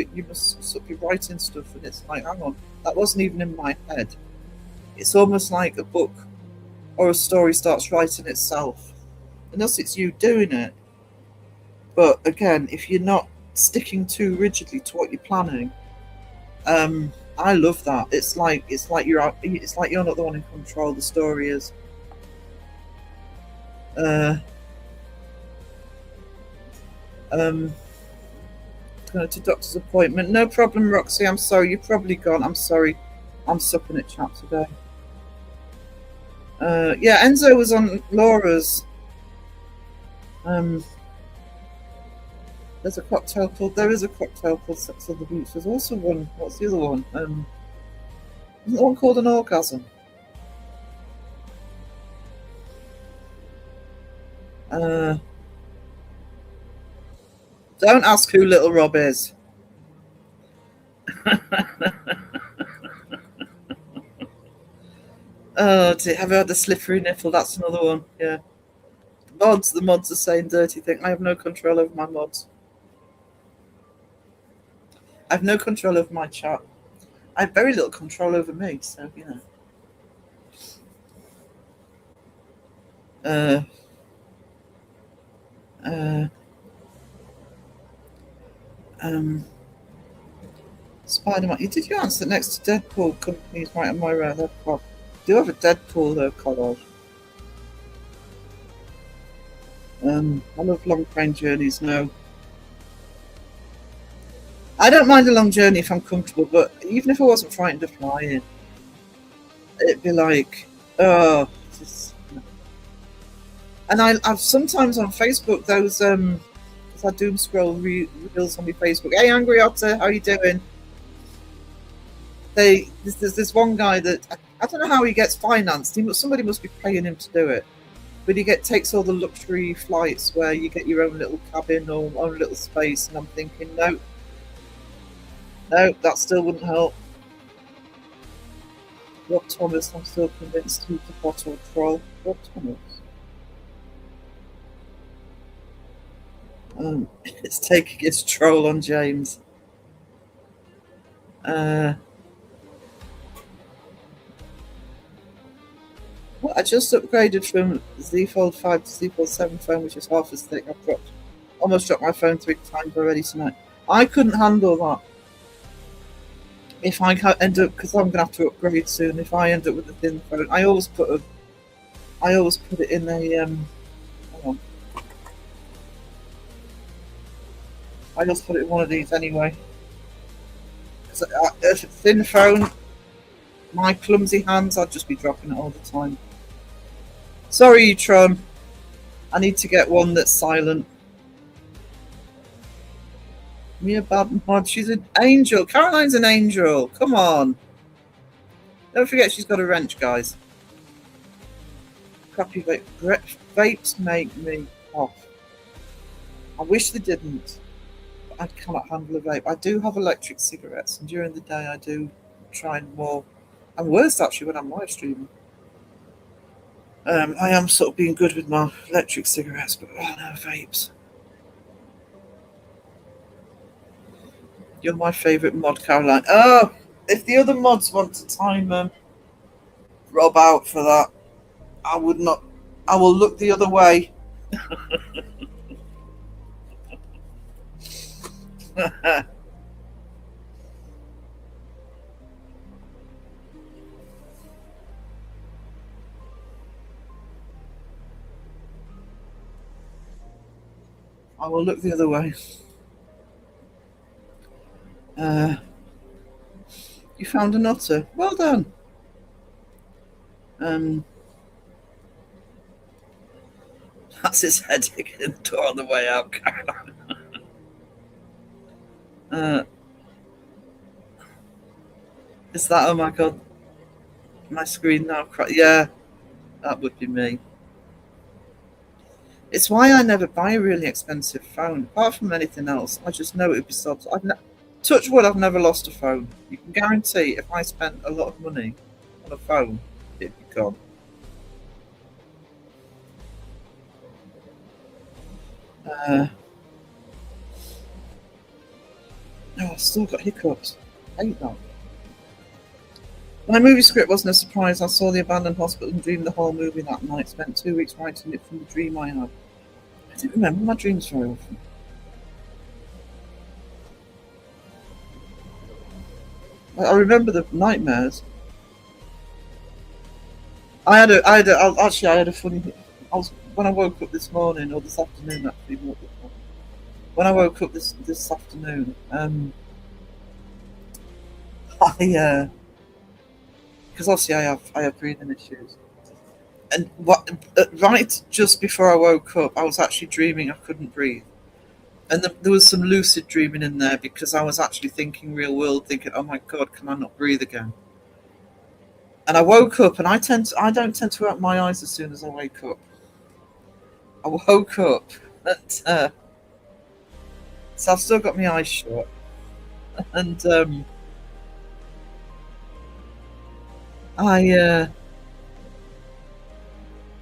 sort of be writing stuff, and it's like, hang on, that wasn't even in my head. It's almost like a book or a story starts writing itself, unless it's you doing it. But again, if you're not sticking too rigidly to what you're planning, I love that. It's like you're not the one in control. The story is. Going to doctor's appointment. No problem, Roxy. I'm sorry. You're probably gone. I'm sorry. I'm supping at chat today. Yeah, Enzo was on Laura's. There's a cocktail called. There is a cocktail called Sex on the Beach. There's also one. What's the other one? Isn't there one called an orgasm? Don't ask who Little Rob is. Oh, have I had the slippery nipple? That's another one. Yeah. The mods are saying dirty thing. I have no control over my mods. I have no control over my chat. I have very little control over me, so you know. Spider-Man. Did you answer next to Deadpool companies right on my road? I do have a Deadpool though collage. I love long train journeys now. I don't mind a long journey if I'm comfortable, but even if I wasn't frightened of flying, it'd be like, oh, just... And I've sometimes on Facebook those I doom scroll reels on my Facebook. Hey, Angry Otter, how you doing? There's this one guy that I don't know how he gets financed. Somebody must be paying him to do it, but he takes all the luxury flights where you get your own little cabin or own little space. And I'm thinking, no, that still wouldn't help. Rob Thomas, I'm still convinced he's a bottle troll. Rob Thomas. It's taking its troll on James. Well, I just upgraded from Z Fold 5 to Z Fold 7 phone, which is half as thick. I've almost dropped my phone 3 times already tonight. I couldn't handle that. If I end up, because I'm gonna have to upgrade soon. If I end up with a thin phone, I always put it in a hang on. I just put it in one of these anyway. Because a thin phone, my clumsy hands, I'd just be dropping it all the time. Sorry, Tron. I need to get one that's silent. Mia bad mod. She's an angel. Caroline's an angel. Come on. Don't forget she's got a wrench, guys. Crappy vape. Vapes make me off. I wish they didn't. I cannot handle a vape. I do have electric cigarettes, and during the day I do try and more. And worse actually when I'm live streaming. I am sort of being good with my electric cigarettes, but oh no, vapes. You're my favourite mod, Caroline. Oh, if the other mods want to time Rob out for that, I would not. I will look the other way. I will look the other way. You found an otter. Well done. That's his head hitting the door on the way out, Caroline. Is that? Oh my god. My screen now. Yeah, that would be me. It's why I never buy a really expensive phone. Apart from anything else, I just know it would be sold. Touch wood, I've never lost a phone. You can guarantee if I spent a lot of money on a phone, it'd be gone. I've still got hiccups. I hate that. My movie script wasn't a surprise. I saw the abandoned hospital and dreamed the whole movie that night. Spent 2 weeks writing it from the dream I had. I don't remember my dreams very often. I remember the nightmares. I had a funny. When I woke up this morning or this afternoon, actually. when I woke up this afternoon, I because obviously I have breathing issues, and right just before I woke up, I was actually dreaming I couldn't breathe, and there was some lucid dreaming in there because I was actually thinking real world, thinking, oh my god, can I not breathe again? And I woke up, and I don't tend to open my eyes as soon as I wake up. I woke up, and so I've still got my eyes shut, and I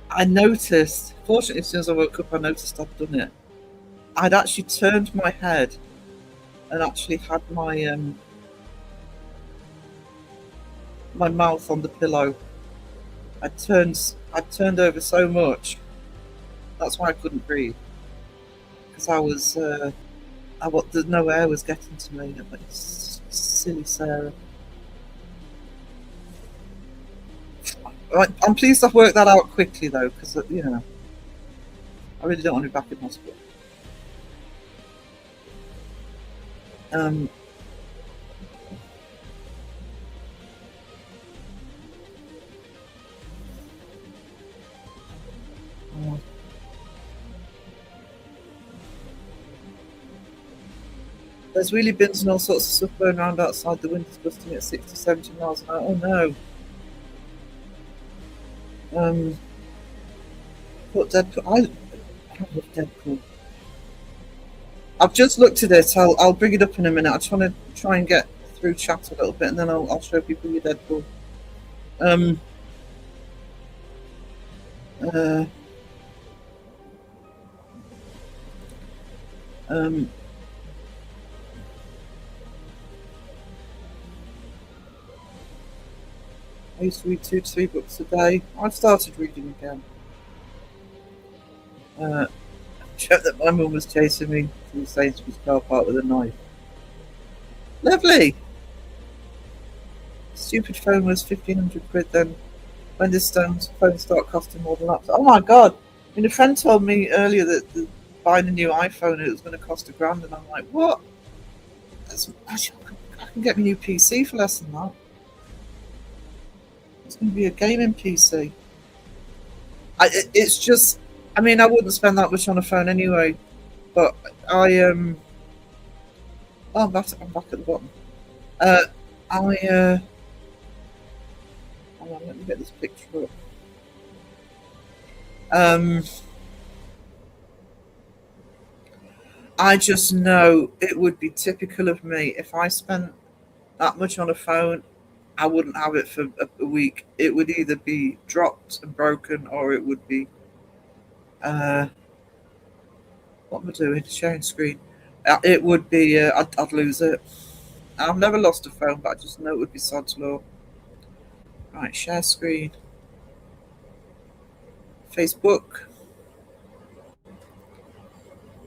I noticed. Fortunately, as soon as I woke up, I noticed I'd done it. I'd actually turned my head and actually had my mouth on the pillow. I'd turned over so much. That's why I couldn't breathe, because I was no air was getting to me. But silly Sarah. I'm pleased I've worked that out quickly though, because I really don't want to be back in hospital. Um, uh, there's really bins and all sorts of stuff going around outside. The wind's gusting at 60, 70 miles an hour. Oh no. Put Deadpool. I love Deadpool. I've just looked at it. I'll bring it up in a minute. I just want to try and get through chat a little bit, and then I'll show people your Deadpool. Um, uh, um, I used to read 2 to 3 books a day. I've started reading again. Checked that my mum was chasing me to the Sainsbury's car park with a knife. Lovely. Stupid phone was 1,500 quid then. When this phone start costing more than that? Oh my god! I mean, a friend told me earlier that buying a new iPhone it was going to cost £1,000, and I'm like, what? I can get me a new PC for less than that. It's going to be a gaming PC. It's just, I mean, I wouldn't spend that much on a phone anyway. But oh, I'm back at the bottom. Hold on, let me get this picture up. I just know it would be typical of me if I spent that much on a phone. I wouldn't have it for a week. It would either be dropped and broken, or it would be what am I doing? Sharing screen. It would be. I'd lose it. I've never lost a phone, but I just know it would be sod's law. Right, share screen. Facebook.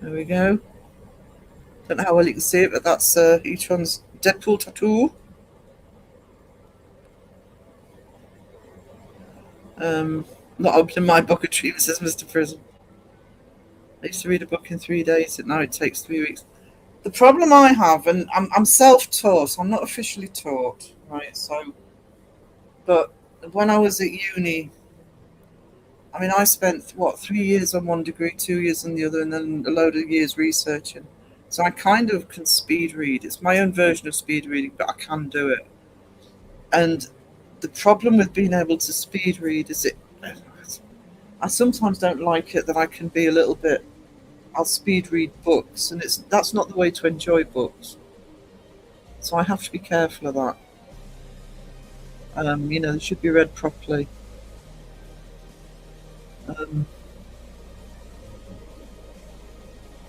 There we go. Don't know how well you can see it, but that's each one's Deadpool tattoo. Not opening my book of dreams, says Mr. Prism. I used to read a book in 3 days, and now it takes 3 weeks. The problem I have, and I'm self-taught, so I'm not officially taught, right? So, but when I was at uni, I mean, I spent 3 years on one degree, 2 years on the other, and then a load of years researching. So I kind of can speed read. It's my own version of speed reading, but I can do it. And the problem with being able to speed read is I sometimes don't like it that I can be a little bit. I'll speed read books, and that's not the way to enjoy books. So I have to be careful of that. They should be read properly.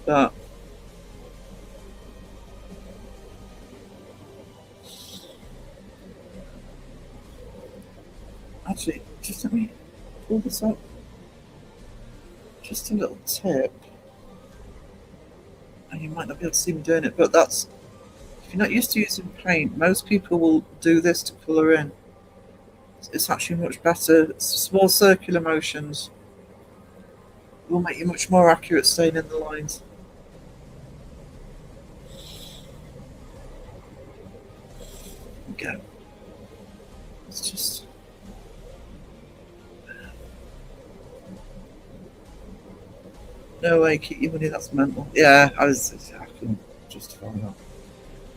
But actually, just let me pull this up. Just a little tip. And you might not be able to see me doing it, but that's if you're not used to using paint, most people will do this to colour in. It's actually much better. Small circular motions will make you much more accurate staying in the lines. go. It's just. No way, keep your money. That's mental. Yeah, I couldn't justify that.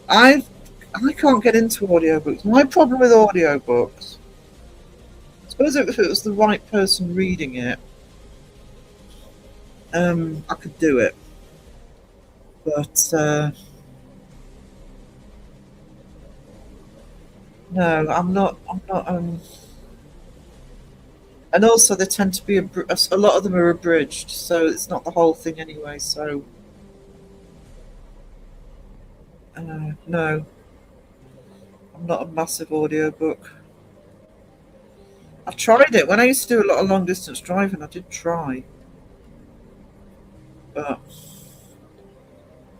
I can't get into audiobooks. My problem with audiobooks, I suppose if it was the right person reading it, I could do it. But no, I'm not. I'm not. And also, they tend to be a lot of them are abridged, so it's not the whole thing anyway. So no, I'm not a massive audiobook. I've tried it when I used to do a lot of long distance driving. I did try, but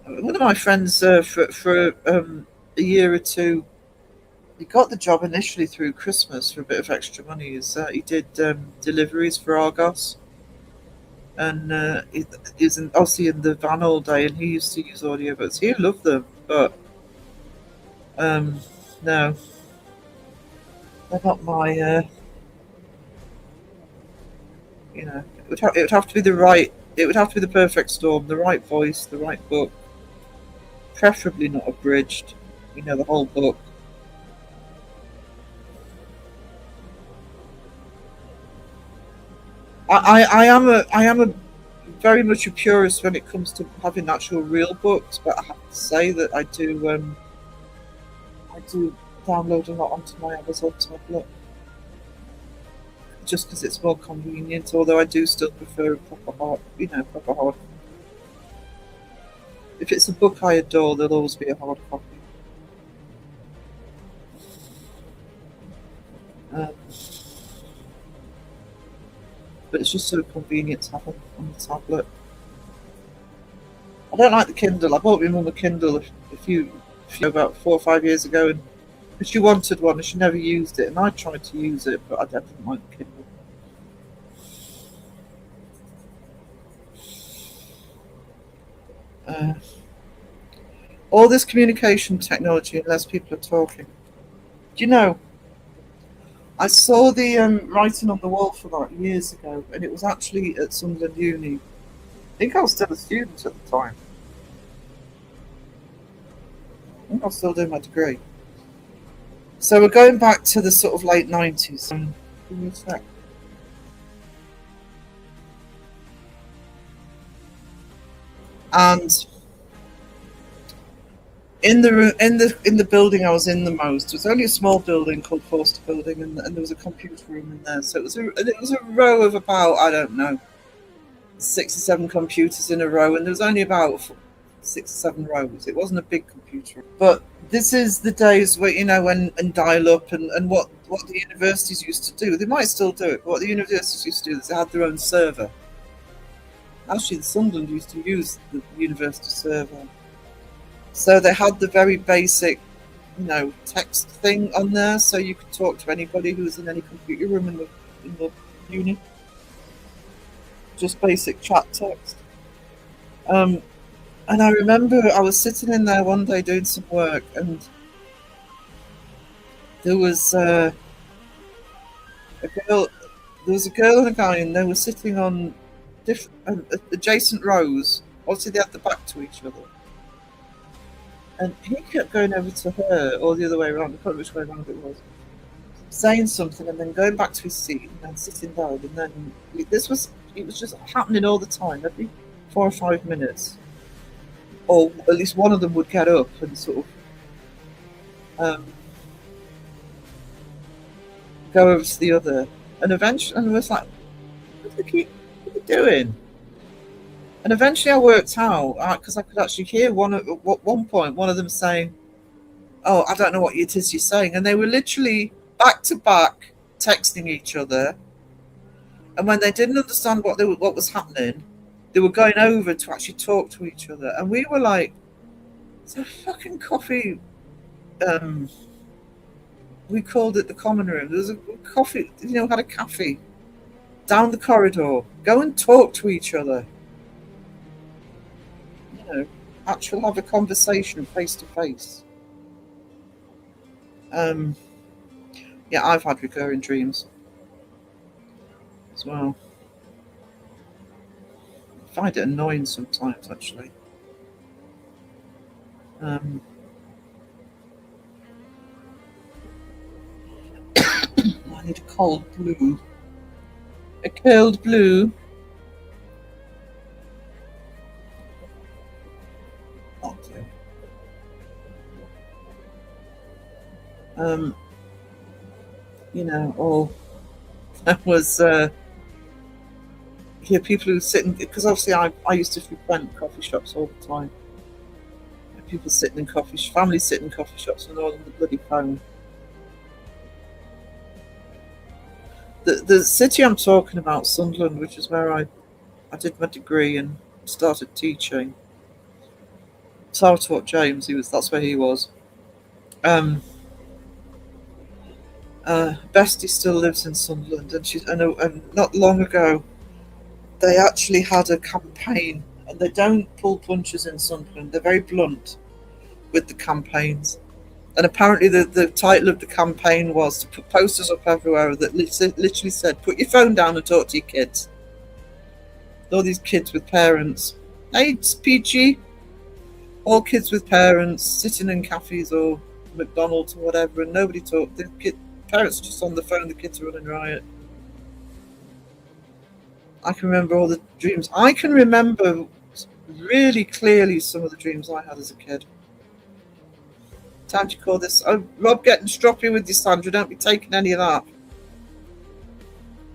one of my friends for a year or two, he got the job initially through Christmas for a bit of extra money. He did deliveries for Argos, and he was obviously in the van all day, and he used to use audiobooks. He loved them, but no, they're not my. It would have to be the right. It would have to be the perfect storm, the right voice, the right book, preferably not abridged. The whole book. I am a very much a purist when it comes to having actual real books, but I have to say that I do download a lot onto my Amazon tablet just because it's more convenient. Although I do still prefer a proper hard. If it's a book I adore, there'll always be a hard copy. Um, but it's just so convenient to have it on the tablet. I don't like the Kindle. I bought my mum a Kindle about 4 or 5 years ago, and she wanted one and she never used it, and I tried to use it, but I didn't like the Kindle. All this communication technology, unless people are talking. Do you know? I saw the writing on the wall for that years ago, and it was actually at Sunderland Uni. I think I was still a student at the time. I think I was still doing my degree. So we're going back to the sort of late 90s. Give me a sec. And in the building I was in the most, it was only a small building called Forster Building, and there was a computer room in there. So it was a row of about, I don't know, 6 or 7 computers in a row, and there was only about 6 or 7 rows. It wasn't a big computer, but this is the days where when dial up and what the universities used to do. They might still do it, but what the universities used to do is they had their own server. Actually, the Sunderland used to use the university server. So they had the very basic, text thing on there, so you could talk to anybody who was in any computer room in the uni. Just basic chat text. And I remember I was sitting in there one day doing some work, and there was a girl. There was a girl and a guy, and they were sitting on different adjacent rows. Obviously, they had the back to each other. And he kept going over to her, or the other way around, I can't remember which way around it was, saying something and then going back to his seat and then sitting down. And then it was just happening all the time, every 4 or 5 minutes. Or at least one of them would get up and sort of go over to the other. And eventually, and it was like, what are you doing? And eventually I worked out, because I could actually hear at one point, one of them saying, "Oh, I don't know what it is you're saying." And they were literally back to back texting each other. And when they didn't understand what was happening, they were going over to actually talk to each other. And we were like, it's a fucking coffee. We called it the common room. There was a coffee, had a cafe down the corridor. Go and talk to each other. Actually have a conversation face to face. Yeah, I've had recurring dreams as well. I find it annoying sometimes, actually. Um, I need a cold blue. A cold blue. Oh dear. Um, or there was people who sit in, because obviously I used to frequent coffee shops all the time. People sitting in families sitting in coffee shops and all on the bloody phone. The city I'm talking about, Sunderland, which is where I did my degree and started teaching. So I taught James. That's where he was. Um, Bestie still lives in Sunderland, and not long ago they actually had a campaign, and they don't pull punches in Sunderland. They're very blunt with the campaigns. And apparently, the title of the campaign was to put posters up everywhere that literally said, "Put your phone down and talk to your kids." All these kids with parents. Hey, it's Peachy. All kids with parents sitting in cafes or McDonald's or whatever, and nobody talked. Parents are just on the phone. The kids are running riot. I can remember all the dreams. I can remember really clearly some of the dreams I had as a kid. Time to call this. Oh, Rob, getting stroppy with you, Sandra. Don't be taking any of that.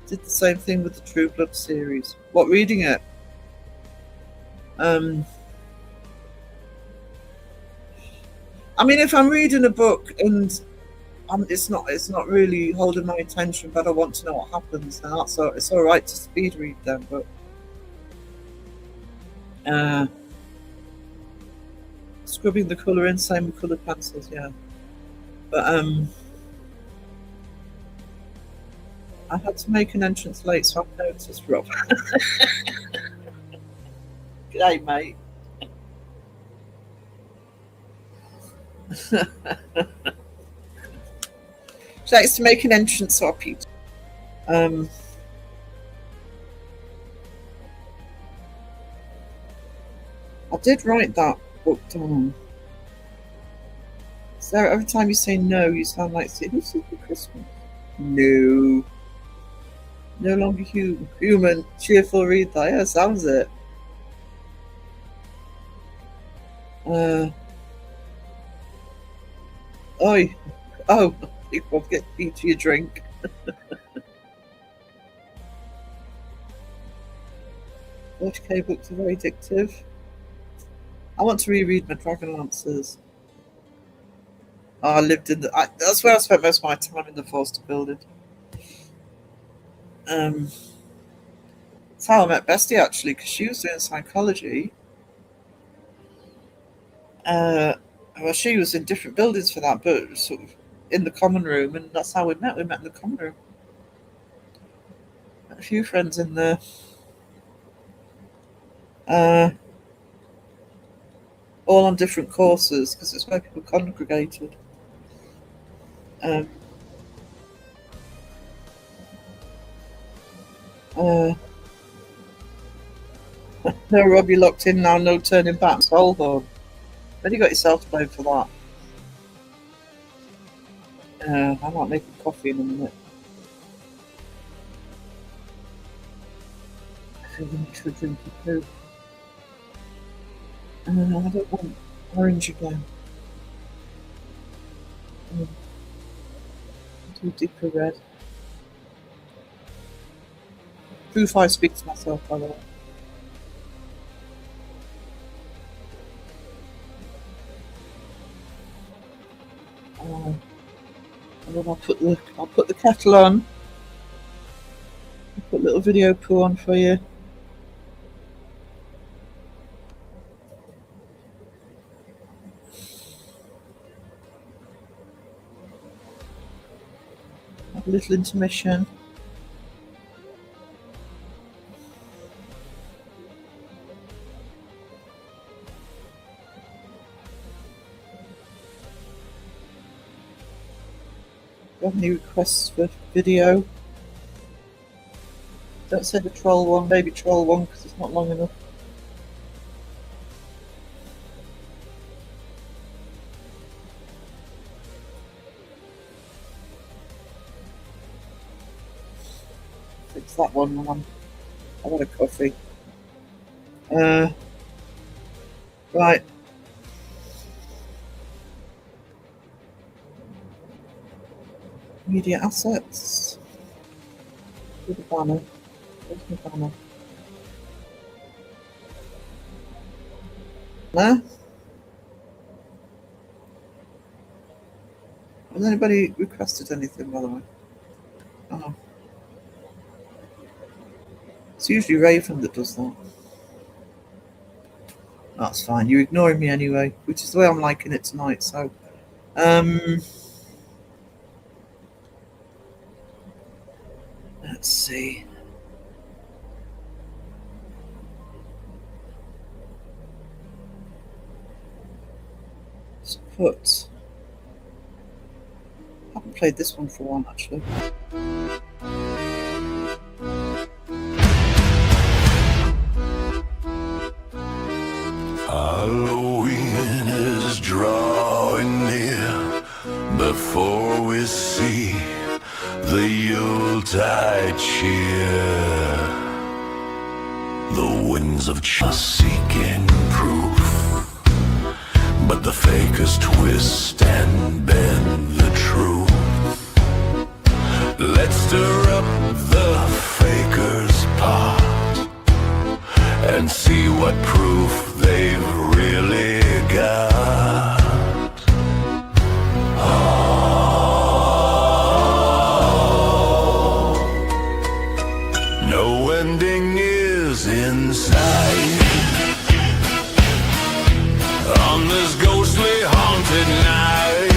Did the same thing with the True Blood series. What, reading it? I mean, if I'm reading a book and it's not really holding my attention, but I want to know what happens, then it's all right to speed read them. But scrubbing the colour in, same with coloured pencils, yeah. But I had to make an entrance late, so I've noticed, Rob. G'day, mate. So it's to make an entrance, so I peeped. I did write that book down. So every time you say no, you sound like who's Super Christmas? No. No longer human. Cheerful read that. Yeah, sounds it. Oi. Oh, I'll get Peachy a drink. HK books are very addictive. I want to reread my Dragonlancers. Oh, I lived in that's where I spent most of my time, in the Forster building. That's how I met Bestie, actually, because she was doing psychology. Well, she was in different buildings for that, but sort of in the common room, and that's how we met. We met in the common room. Met a few friends in there. All on different courses, because it's where people congregated. No, Rob, you're locked in now, no turning back. So hold on. Then you got yourself to blame for that. I might make a coffee in a minute. I feel the need for a drink of poo. I don't want orange again. Do deeper red. Proof I speak to myself, by the way. And then I'll put the kettle on. I'll put a little video poo on for you. Have a little intermission. you have any requests for video? Don't say the troll one, maybe troll one, because it's not long enough. Fix that one when I've had a coffee. Right. Media assets. Do the banner. Where's the banner? There. Has anybody requested anything, by the way? Oh. It's usually Raven that does that. That's fine. You're ignoring me anyway, which is the way I'm liking it tonight. So, let's see. Let's put. I haven't played this one for a while actually. Halloween is drawing near before we see the Yuletide cheer. The winds of change seeking proof, but the fakers twist and bend the truth. Let's stir up the fakers' pot and see what proof they've really got. Oh, no ending is in sight on this ghostly haunted night.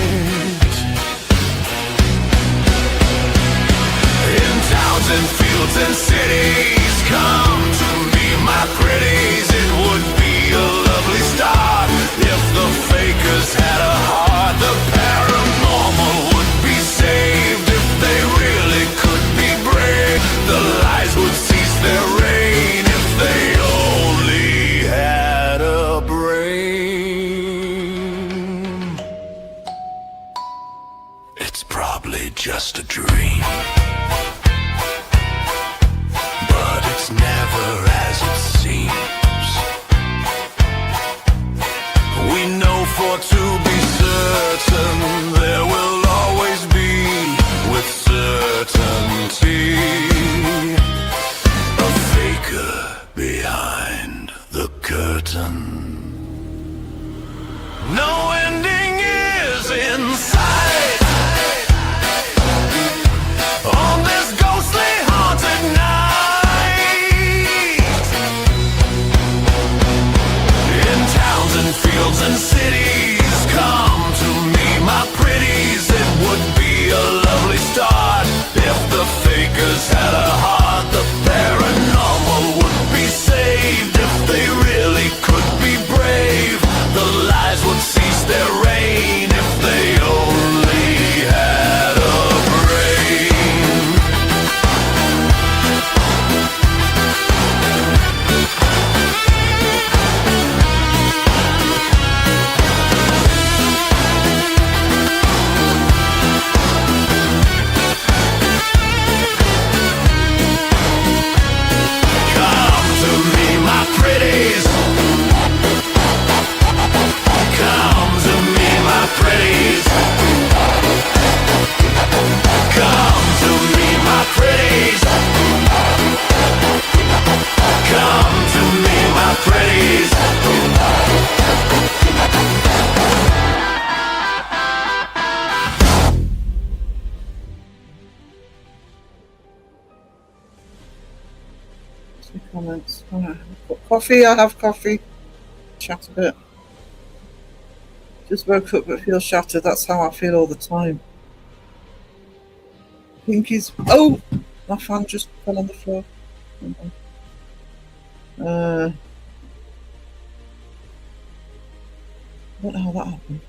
In towns and fields and cities, come to me, my pretties. It would be a lovely start if the fakers had a heart. The paranormal would be saved if they really could be brave. The lies would cease their reign if they only had a brain. It's probably just a dream, but it's never as it seems. We know for to be certain there will always be, with certainty, a faker behind the curtain. No ending is in sight on this ghostly haunted night. In towns and fields and cities, come to me, my pretties. It would be a lovely start if the fakers had a heart. The paranormal would be saved if they really could be brave. The lies would cease their reign if they only had a brain. Come to me, my pretties. Come to me, my pretties. Come to me, my pretties. Come to me, my pretties. Some comments. Coffee, I have coffee. Chat a bit. Just woke up but feel shattered. That's how I feel all the time. Pinky's. Oh! My fan just fell on the floor. I don't know how that happened.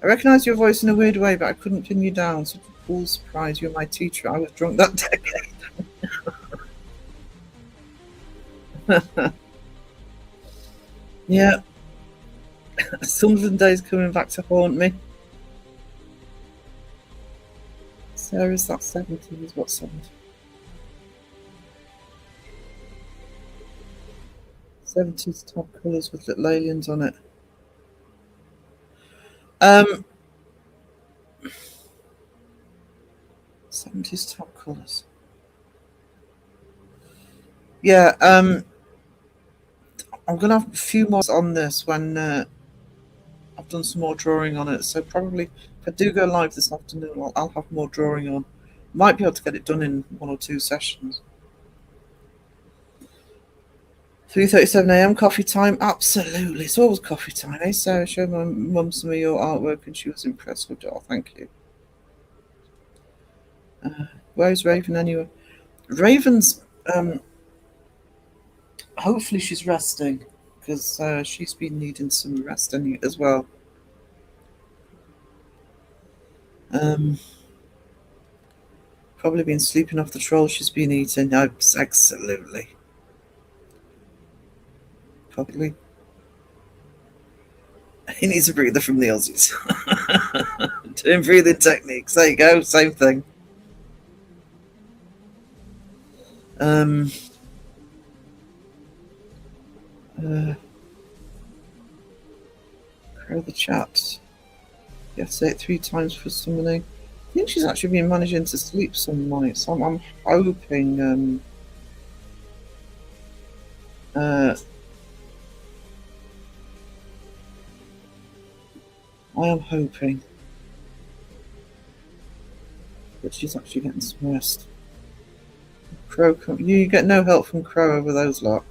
I recognise your voice in a weird way, but I couldn't pin you down. Such a cool surprise. You're my teacher. I was drunk that decade. Yeah. Sunderland Day's coming back to haunt me. Sarah's that 70s. What 70s? 70s top colours with little aliens on it. 70s top colours. Yeah, I'm gonna have a few more on this when I've done some more drawing on it. So probably if I do go live this afternoon, I'll have more drawing on. Might be able to get it done in 1 or 2 sessions. 3:37 a.m. coffee time. Absolutely, it's always coffee time. Hey Sarah, showed my mum some of your artwork and she was impressed with it. Oh, thank you. Where's Raven anyway? Raven's hopefully she's resting because she's been needing some rest as well. Probably been sleeping off the troll she's been eating. No, absolutely. Probably. He needs a breather from the Aussies. Doing breathing techniques. There you go. Same thing. Crow the chat. You have to say it 3 times for summoning. I think she's actually been managing to sleep some nights. So I'm hoping. I am hoping that she's actually getting some rest. Crow, you get no help from Crow over those lot.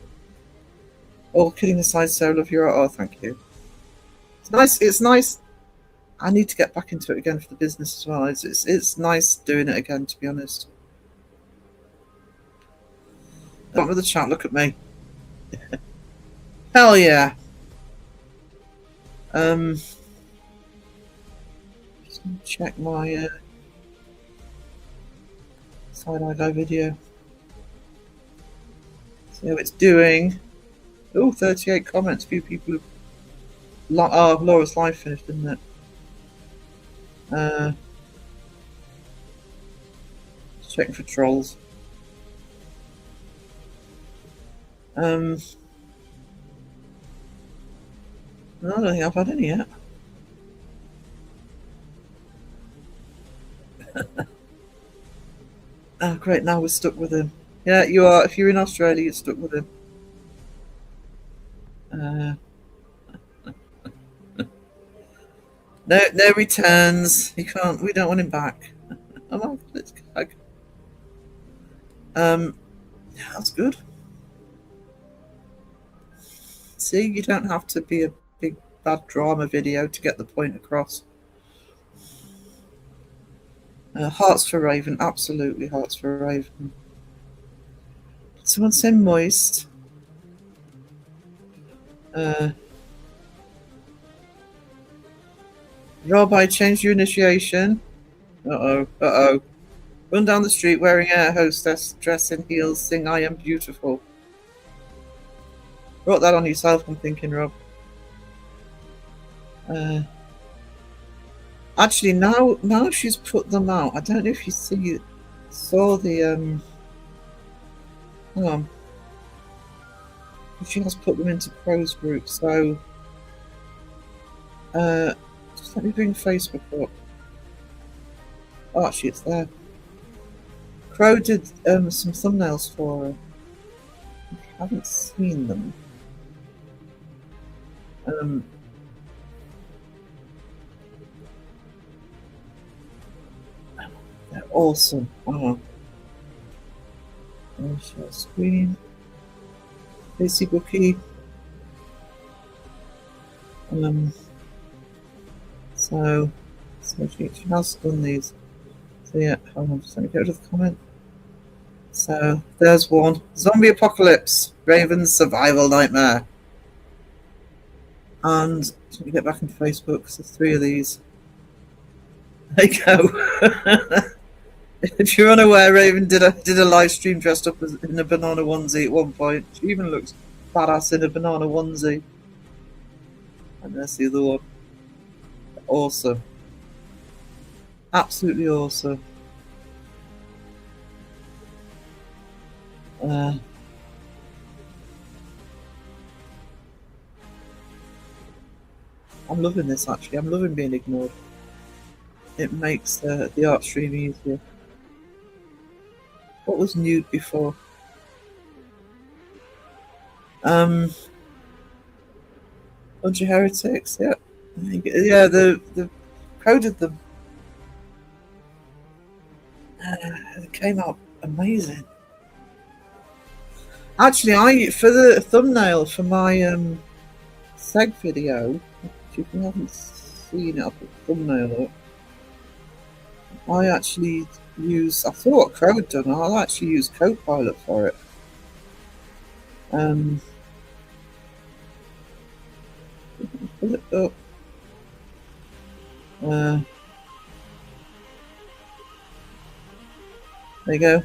All kidding aside, Sarah, love your art. Oh, thank you. It's nice. It's nice. I need to get back into it again for the business as well. It's nice doing it again, to be honest. Bottom of the chat, look at me. Hell yeah. Just check my side-eye guy video. See how it's doing. Oh, 38 comments. Few people. Oh, Laura's live finished, didn't it? Just checking for trolls. No, I don't think I've had any yet. Oh, great. Now we're stuck with him. Yeah, you are. If you're in Australia, you're stuck with him. No returns. He can't. We don't want him back. Oh my, let's go. Yeah, that's good. See, you don't have to be a big bad drama video to get the point across. Hearts for Raven, absolutely hearts for Raven. Someone send moist. Rob, I changed your initiation. Uh-oh. Run down the street wearing air hostess dress in heels, sing I am beautiful. Wrote that on yourself, I'm thinking, Rob. Actually, now she's put them out. I don't know if you saw the hang on. She has put them into pros group, so just let me bring Facebook up. Oh, actually, it's there. Crow did some thumbnails for her. I haven't seen them. They're awesome. Oh. Share screen. Casey Bookie. So she has done these. So yeah, hold on, just let me go to the comment. So there's one. Zombie Apocalypse, Raven's Survival Nightmare. And let me get back into Facebook because there's 3 of these. There you go. If you're unaware, Raven did a live stream dressed up in a banana onesie at one point. She even looks badass in a banana onesie. And there's the other one. Awesome. Absolutely awesome. I'm loving this, actually. I'm loving being ignored. It makes the art stream easier. What was nude before? Bunch of heretics, yeah. Yeah, the coded them. It came out amazing. Actually, for the thumbnail for my seg video, if you haven't seen it, I'll put the thumbnail up. I actually use, I thought what Crow had done, I'll actually use Copilot for it. Pull it up. There you go.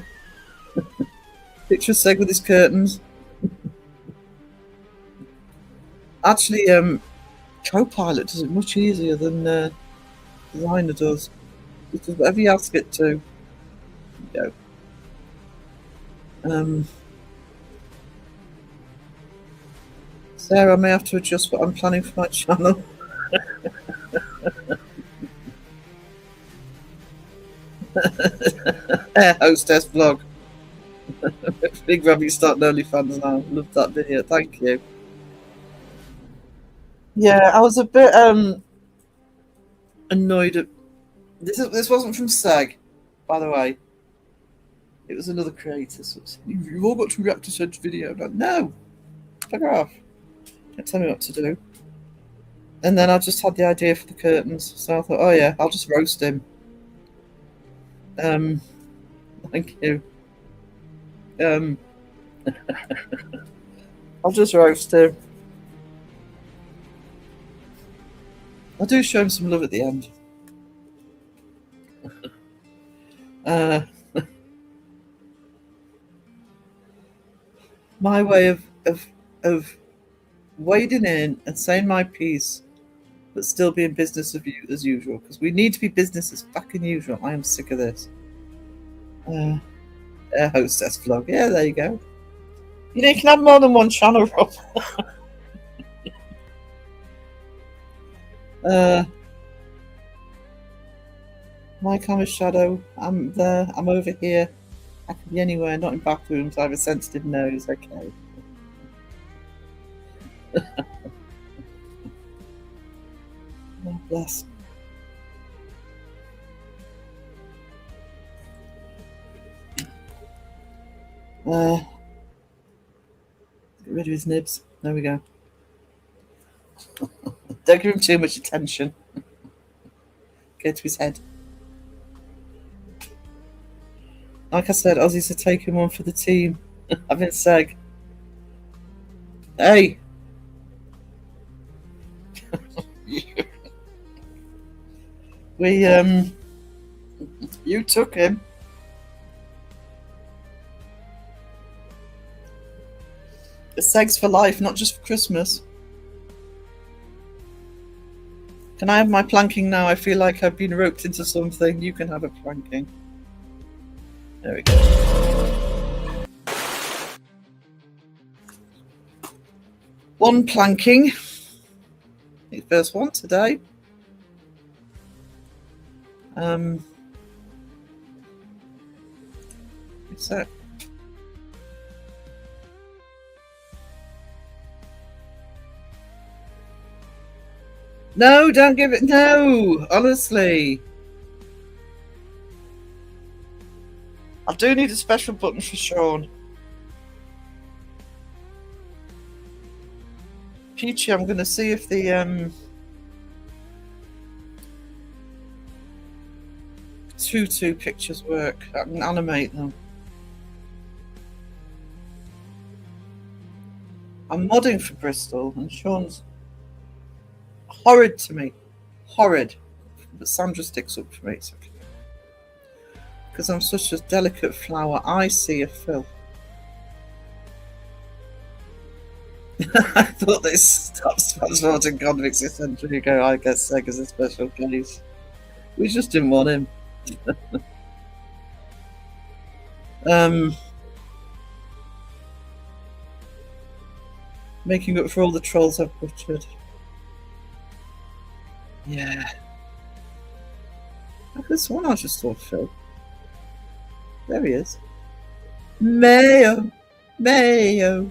Picture of Seg with his curtains. Actually, Copilot does it much easier than Designer does. It does whatever you ask it to. There you go. Sarah, I may have to adjust what I'm planning for my channel. Air hostess vlog. Big Robbie starting OnlyFans now. Loved that video. Thank you. Yeah, I was a bit annoyed at this wasn't from Seg, by the way. It was another creator. So you've all got to react to such video. I'm like, no, fuck off. Don't tell me what to do. And then I just had the idea for the curtains, so I thought, oh yeah, I'll just roast him. Thank you. I'll just roast him. I do show him some love at the end. My way of wading in and saying my piece, but still being business as usual, because we need to be business as fucking usual. I am sick of this. Air hostess vlog. Yeah, there you go. You know, you can have more than one channel, Rob. My camera shadow. I'm there. I'm over here. I can be anywhere, not in bathrooms. I have a sensitive nose. Okay. Oh, bless. Get rid of his nibs. There we go. Don't give him too much attention. Go to his head. Like I said, Aussies are taking one for the team. I've been Seg. Hey! You took him. It's Segs for life, not just for Christmas. Can I have my planking now? I feel like I've been roped into something. You can have a planking. There we go. One planking. The first one today. What's that? No, don't give it. No, honestly. I do need a special button for Sean. Peachy, I'm going to see if the tutu pictures work. I can animate them. I'm modding for Bristol, and Sean's horrid to me. Horrid. But Sandra sticks up for me. It's okay. Because I'm such a delicate flower, I see a Phil. I thought they stopped transporting convicts a century ago. I guess Sega's a special case. We just didn't want him. Making up for all the trolls I've butchered. Yeah. This one I just saw Phil. There he is. Mayo. Mayo.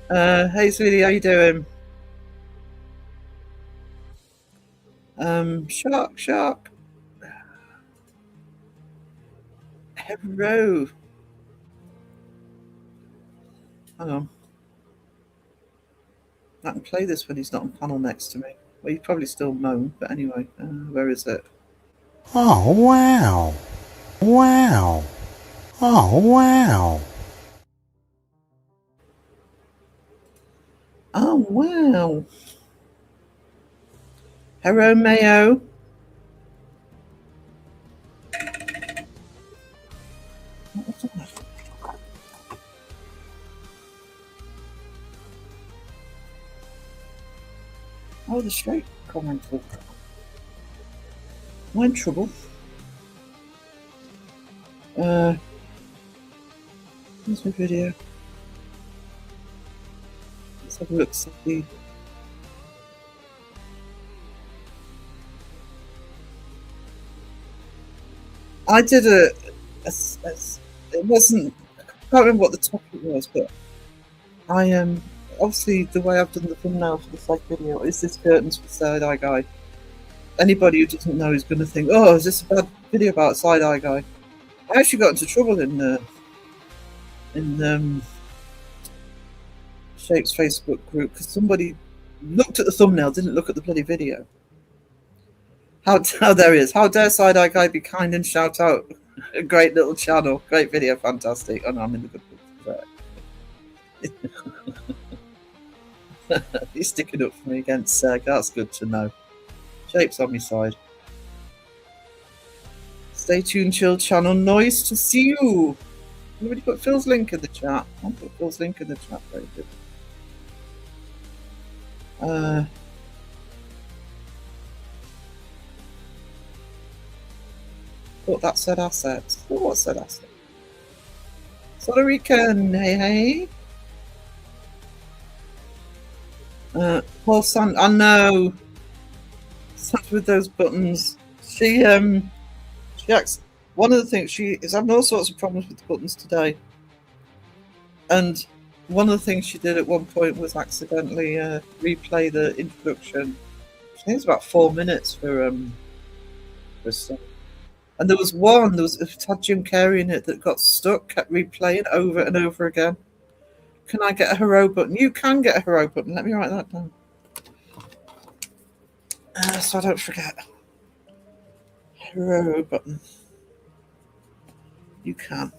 Hey sweetie, how you doing? Shark. Hello. Hang on. I can play this when he's not on panel next to me. Well, you probably still moan, but anyway, where is it? Oh, wow. Wow. Oh, wow. Oh, wow. Hello, Mayo. What was that? Oh, the straight commented. I'm in trouble. Here's my video. Let's have a look. See. I did it wasn't. I can't remember what the topic was, but I obviously the way I've done the thumbnail for the side video is this curtains for Side Eye Guy. Anybody who doesn't know is going to think, "Oh, is this a bad video about Side Eye Guy?" I actually got into trouble in Shape's Facebook group because somebody looked at the thumbnail, didn't look at the bloody video. How there he is. How dare Side Eye Guy be kind and shout out a great little channel, great video, fantastic. Oh no, I'm in the good book. He's sticking up for me against Seg. That's good to know. Shape's on my side. Stay tuned, chill channel. Nice to see you. Everybody put Phil's link in the chat. I'll put Phil's link in the chat. Very good. Thought that said assets. Oh, what said assets? Solarican, hey. Paul Sand, I know. Sat with those buttons. She acts. One of the things she is having all sorts of problems with the buttons today, and one of the things she did at one point was accidentally replay the introduction. I think it's about 4 minutes for a song. And there was it had Jim Carrey in it that got stuck, kept replaying over and over again. Can I get a hero button? You can get a hero button. Let me write that down. So I don't forget. Hero button. You can.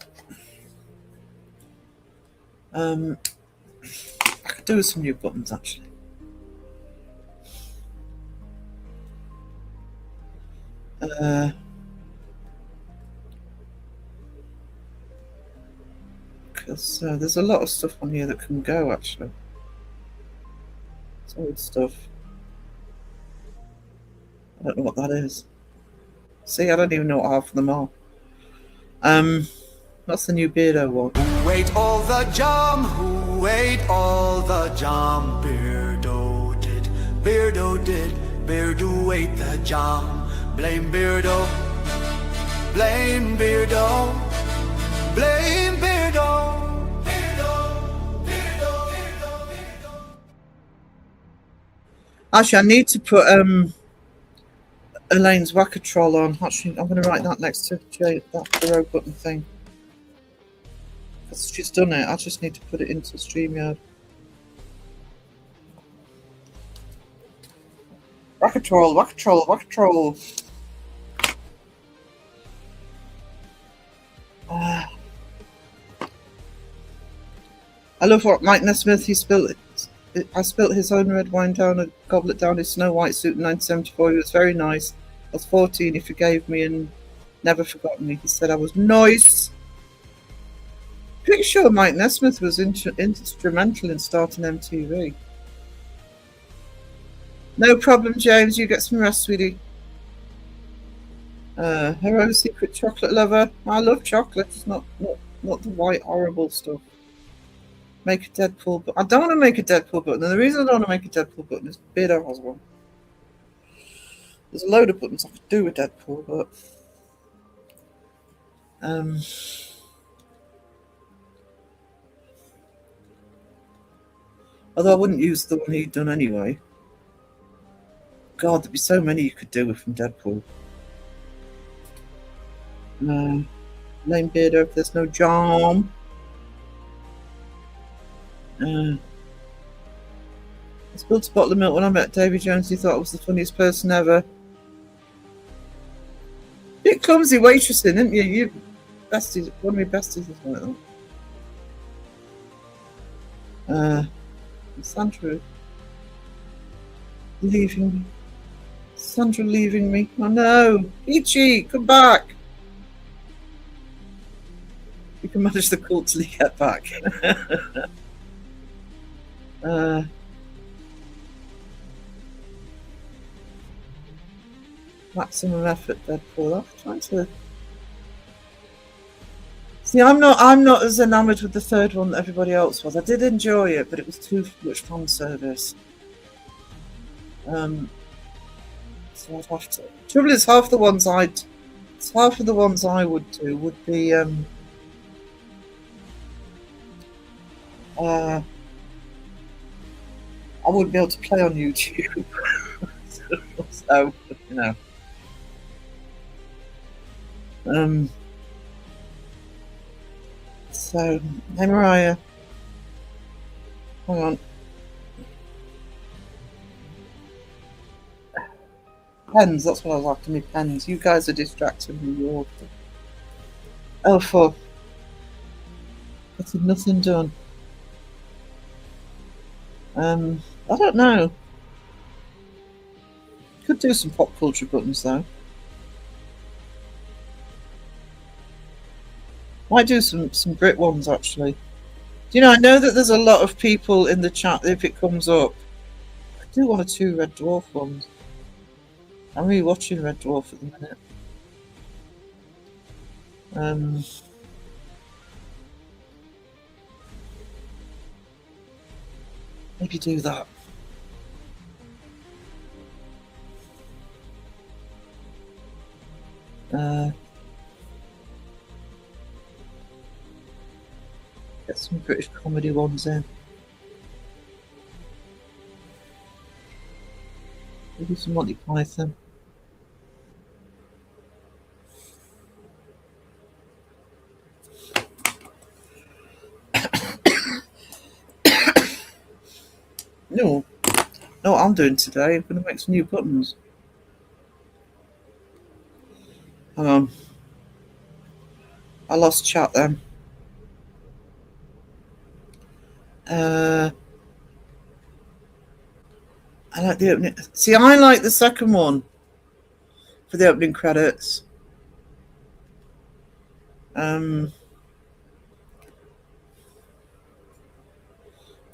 I could do with some new buttons actually. Because there's a lot of stuff on here that can go actually. Solid stuff. I don't know what that is. See, I don't even know what half of them are. That's the new Beardo one. Who ate all the jam? Who ate all the jam? Beardo did. Beardo did. Beardo ate the jam. Blame Beardo. Blame Beardo. Blame Beardo. Actually, I need to put Elaine's Whacker Troll on. Actually, I'm going to write that next to that hero button thing. Because she's done it. I just need to put it into StreamYard. Whacker Troll, Whacker Troll, Whacker Troll. I love what Mike Nesmith, he spilled I spilt his own red wine down a goblet down his Snow White suit in 1974. He was very nice. I was 14. He forgave me and never forgot me. He said I was nice. Pretty sure Mike Nesmith was instrumental in starting MTV. No problem, James. You get some rest, sweetie. Her own secret chocolate lover. I love chocolate. It's not the white horrible stuff. Make a Deadpool button. I don't want to make a Deadpool button. And the reason I don't want to make a Deadpool button is Beardo has one. There's a load of buttons I could do with Deadpool, but although I wouldn't use the one he'd done anyway. God, there'd be so many you could do with from Deadpool. Name Beardo if there's no charm. I spilled a bottle of milk when I met Davy Jones. He thought I was the funniest person ever. Bit clumsy waitressing, didn't you? You besties, one of my besties is like that. Sandra leaving me. Sandra leaving me. Oh no, Peachy, come back. You can manage the cult till you get back. Maximum effort, Deadpool. I'm trying to see. I'm not as enamoured with the third one that everybody else was. I did enjoy it, but it was too much fan service. So I'd have to. Trouble is, half of the ones I would do would be I wouldn't be able to play on YouTube. So, you know. So, hey Mariah. Hang on. Pens, that's what I was after, me pens. You guys are distracting me. You're... Oh, fuck. Getting nothing done. I don't know. Could do some pop culture buttons though. Might do some Brit ones actually. Do you know, I know that there's a lot of people in the chat if it comes up. I do one or two Red Dwarf ones. I'm really watching Red Dwarf at the minute. Maybe do that. Get some British comedy ones in. Maybe some Monty Python. No, what I'm doing today, I'm going to make some new buttons. Hang on. I lost chat then. I like the opening. See, I like the second one for the opening credits.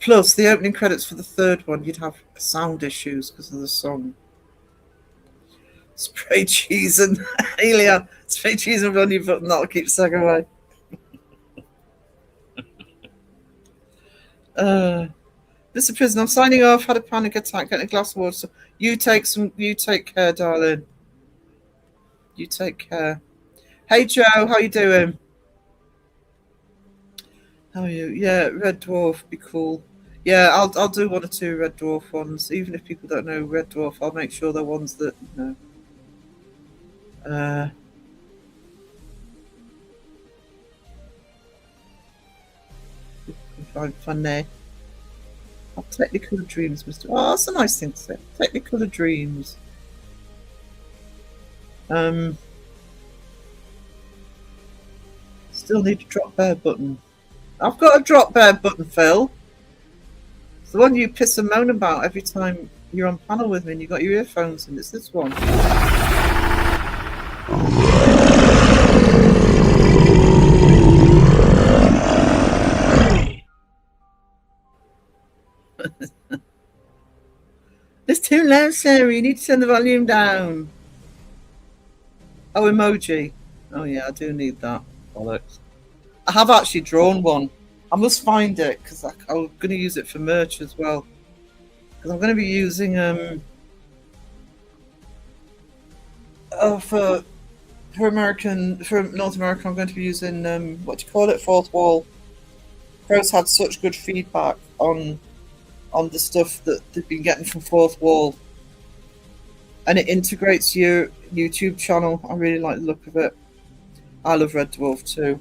Plus, the opening credits for the third one, you'd have sound issues because of the song. Spray cheese and Elia. Spray cheese and run your button, that'll keep Sega away. Mr. Prison, I'm signing off. Had a panic attack, getting a glass of water. So you take care, darling. You take care. Hey Joe, how you doing? How are you? Yeah, Red Dwarf be cool. Yeah, I'll do one or two Red Dwarf ones. Even if people don't know Red Dwarf, I'll make sure they're ones that, you know. Find funny. Technicolor Dreams, Mr. Oh, that's a nice thing to say. Technicolor Dreams. Still need a drop bear button. I've got a drop bear button, Phil. The one you piss and moan about every time you're on panel with me and you got your earphones in. It's this one. It's too loud, Sarah. You need to turn the volume down. Oh, emoji. Oh, yeah, I do need that. Bollocks. I have actually drawn one. I must find it because I'm going to use it for merch as well. Because I'm going to be using for North America. I'm going to be using what do you call it? Fourth Wall. Pros had such good feedback on the stuff that they've been getting from Fourth Wall, and it integrates your YouTube channel. I really like the look of it. I love Red Dwarf too.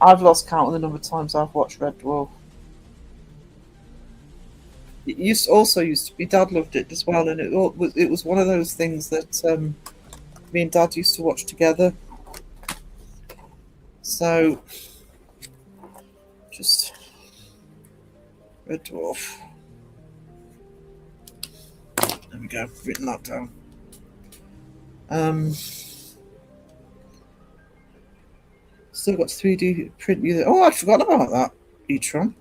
I've lost count of the number of times I've watched Red Dwarf. It used to be. Dad loved it as well, and it was one of those things that me and Dad used to watch together. So, just Red Dwarf. There we go. Written that down. Still got 3D print. Oh, I'd forgotten about that. E-tron.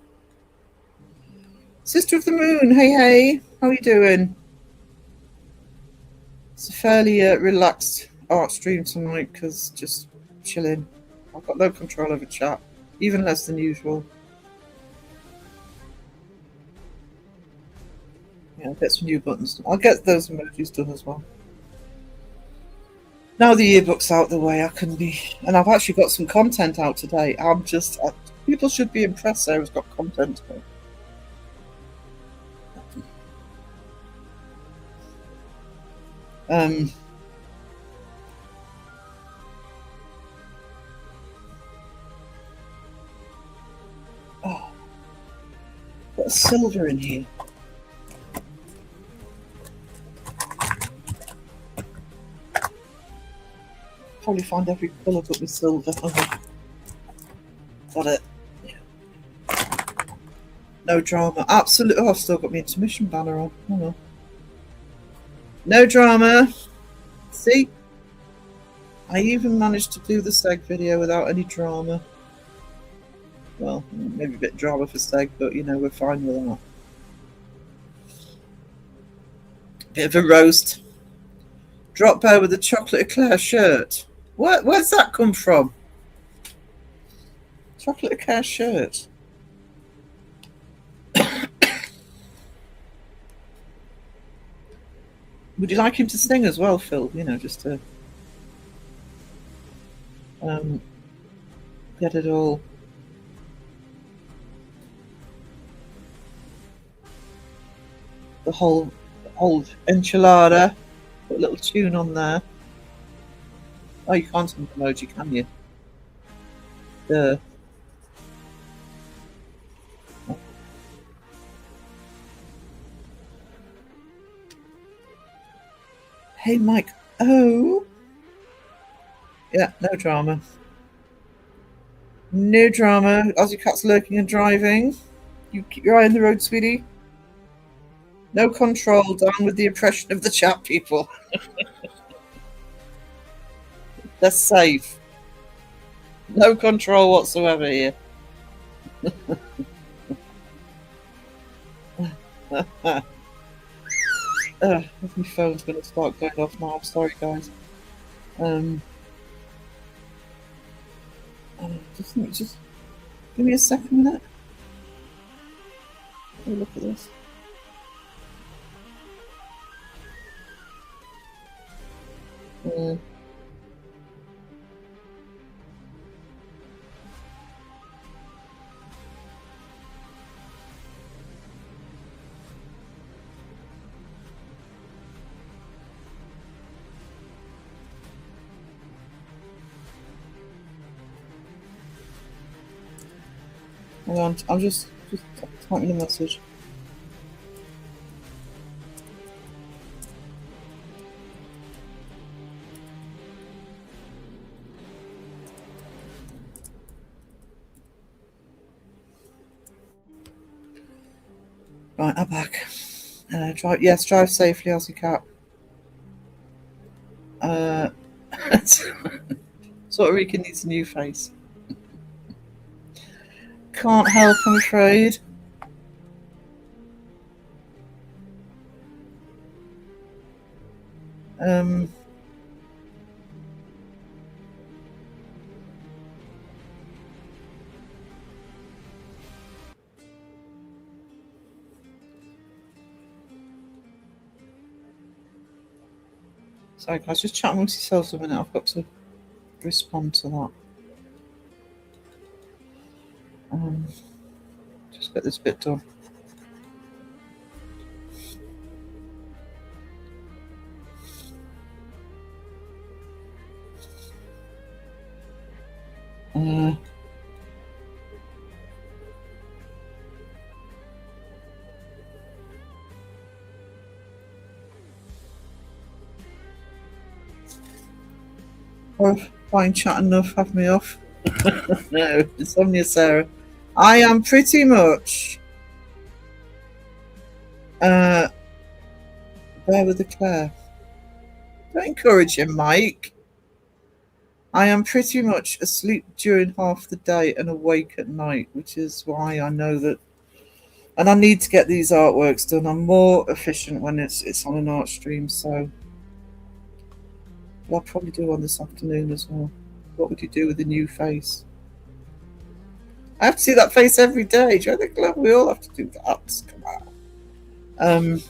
Sister of the Moon. Hey, how are you doing? It's a fairly relaxed art stream tonight because just chilling. I've got no control over chat, even less than usual. Yeah, I'll get some new buttons. I'll get those emojis done as well. Now the yearbook's out the way, I can be, and I've actually got some content out today. People should be impressed. Sarah's got content. Oh, got silver in here. Probably find every colour but with silver. Okay. Got it. Yeah. No drama. Absolutely. Oh, I've still got my intermission banner on. Oh, well. No drama. See? I even managed to do the Steg video without any drama. Well, maybe a bit of drama for Steg, but you know, we're fine with that. Bit of a roast. Drop bear with a chocolate eclair shirt. Where's that come from? Chocolate eclair shirt. Would you like him to sing as well, Phil? You know, just to get it all. The whole enchilada. Put a little tune on there. Oh, you can't send emoji, can you? Duh. Hey, Mike. Oh. Yeah, no drama. No drama. Aussie Cat's lurking and driving. You keep your eye on the road, sweetie. No control. Down with the oppression of the chat people. They're safe. No control whatsoever here. My phone's going to start going off now. I'm sorry, guys. Just give me a second minute. Have a look at this. Hang on, I'm just typing a message. Right, I'm back. Drive safely, Aussie cat. Puerto Rican needs a new face. Can't help, I'm afraid. Sorry guys, just chat amongst yourselves a minute. I've got to respond to that. Just get this bit done. Fine chat enough, have me off. No, insomnia Sarah. I am pretty much bear with the Claire. Don't encourage him, Mike. I am pretty much asleep during half the day and awake at night, which is why I know that, and I need to get these artworks done. I'm more efficient when it's on an art stream, so I'll probably do one this afternoon as well. What would you do with a new face? I have to see that face every day. Do you think we all have to do that? Come on.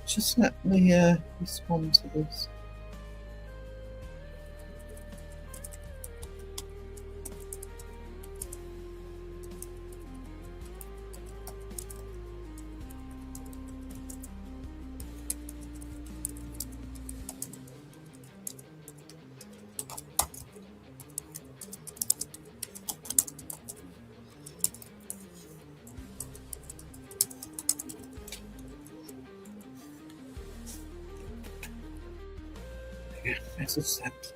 Just let me respond to this. Message sent.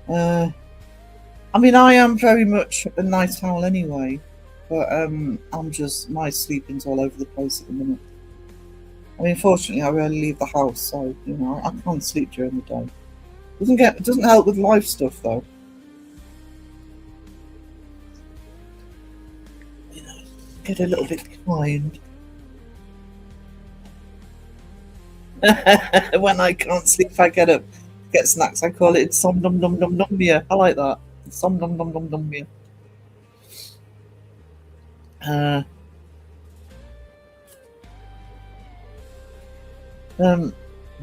I mean, I am very much a night owl anyway, but I'm just, my sleeping's all over the place at the minute. I mean, fortunately, I rarely leave the house, so you know I can't sleep during the day. It doesn't help with life stuff though. You know, get a little bit behind. When I can't sleep, I get up, get snacks. I call it somnamnamnamnamia. I like that. Somnamnamnamnamia.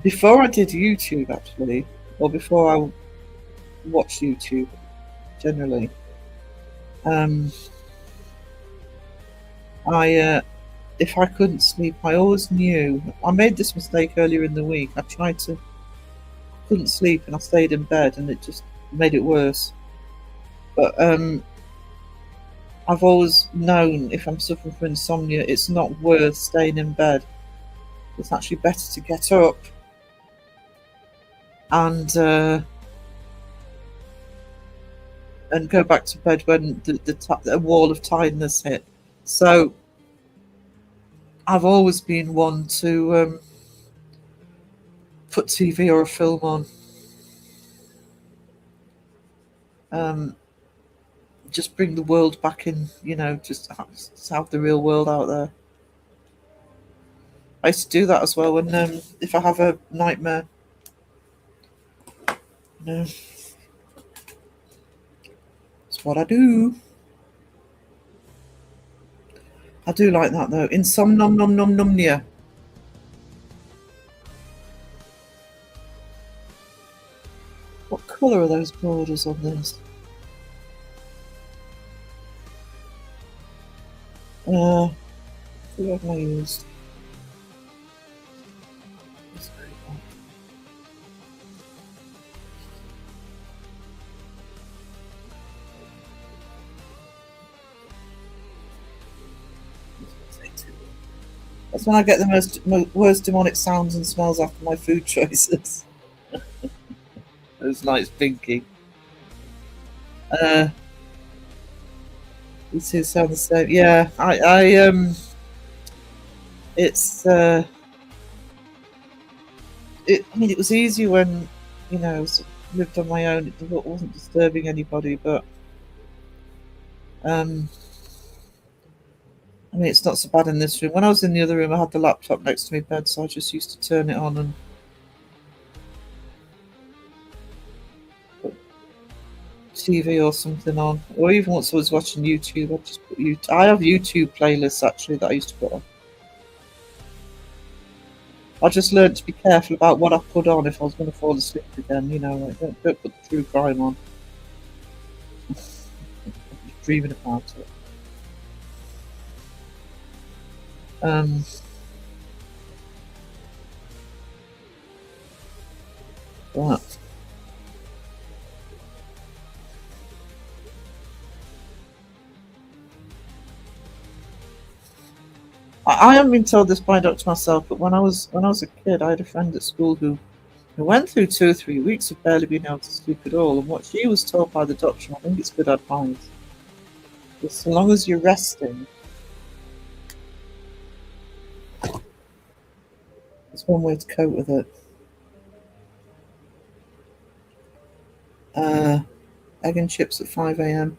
Before I did YouTube, actually, or before I watched YouTube, generally, if I couldn't sleep, I always knew. I made this mistake earlier in the week. Couldn't sleep, and I stayed in bed, and it just made it worse. But I've always known if I'm suffering from insomnia, it's not worth staying in bed. It's actually better to get up and go back to bed when the wall of tiredness hit. So I've always been one to put TV or a film on. Just bring the world back in, you know, just have the real world out there. I used to do that as well when if I have a nightmare. You know, it's what I do. I do like that though. Insomnia. What colour are those borders on this? Who have I used? That's when I get the worst demonic sounds and smells after my food choices. Those nights pinky. You two sound the same. Yeah, I It's I mean, it was easy when, you know, lived on my own. It wasn't disturbing anybody, but um, I mean, it's not so bad in this room. When I was in the other room, I had the laptop next to my bed, so I just used to turn it on and put TV or something on. Or even once I was watching YouTube, I just put YouTube. I have YouTube playlists actually that I used to put on. I just learned to be careful about what I put on if I was going to fall asleep again. You know, like don't put true crime on. Dreaming about it. Right. I haven't been told this by a doctor myself, but when I was a kid, I had a friend at school who went through 2 or 3 weeks of barely being able to sleep at all. And what she was told by the doctor, I think it's good advice, is so long as you're resting, it's one way to cope with it. Egg and chips at 5 a.m.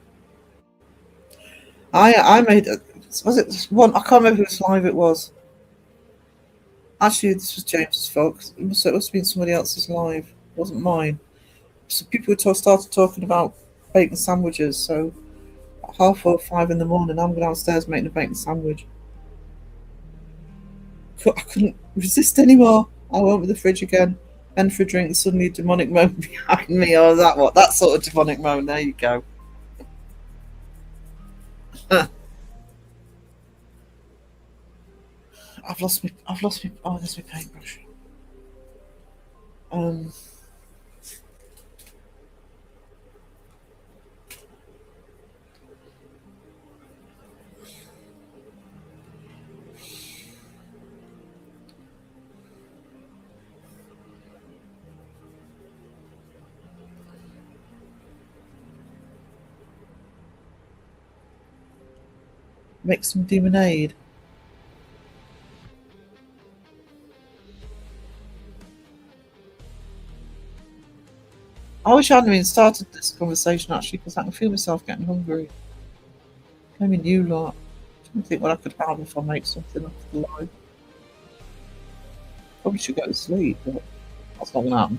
I made a, was it one? I can't remember whose live it was. Actually, this was James's fault. It must have been somebody else's live. It wasn't mine. So people started talking about bacon sandwiches. So at 4:30 in the morning, I'm downstairs making a bacon sandwich. I couldn't resist anymore. I went with the fridge again, and for a drink, and suddenly a demonic moan behind me. Oh, that what? That sort of demonic moan. There you go. I've lost me. Oh, there's my paintbrush. Um, make some lemonade. I wish I hadn't even started this conversation actually, because I can feel myself getting hungry. Maybe you lot. I'm trying to think what I could have if I make something after the live. Probably should go to sleep, but that's not gonna happen.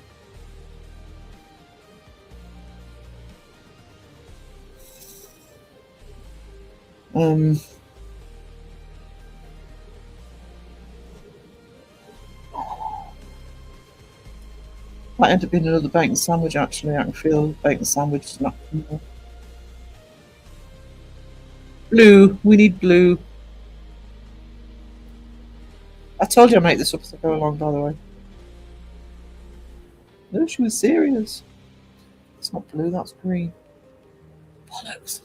Might end up being another bacon sandwich actually. I can feel bacon sandwich not blue. We need blue. I told you I make this up as I go along, by the way. No, she was serious. It's not blue, that's green. Bollocks.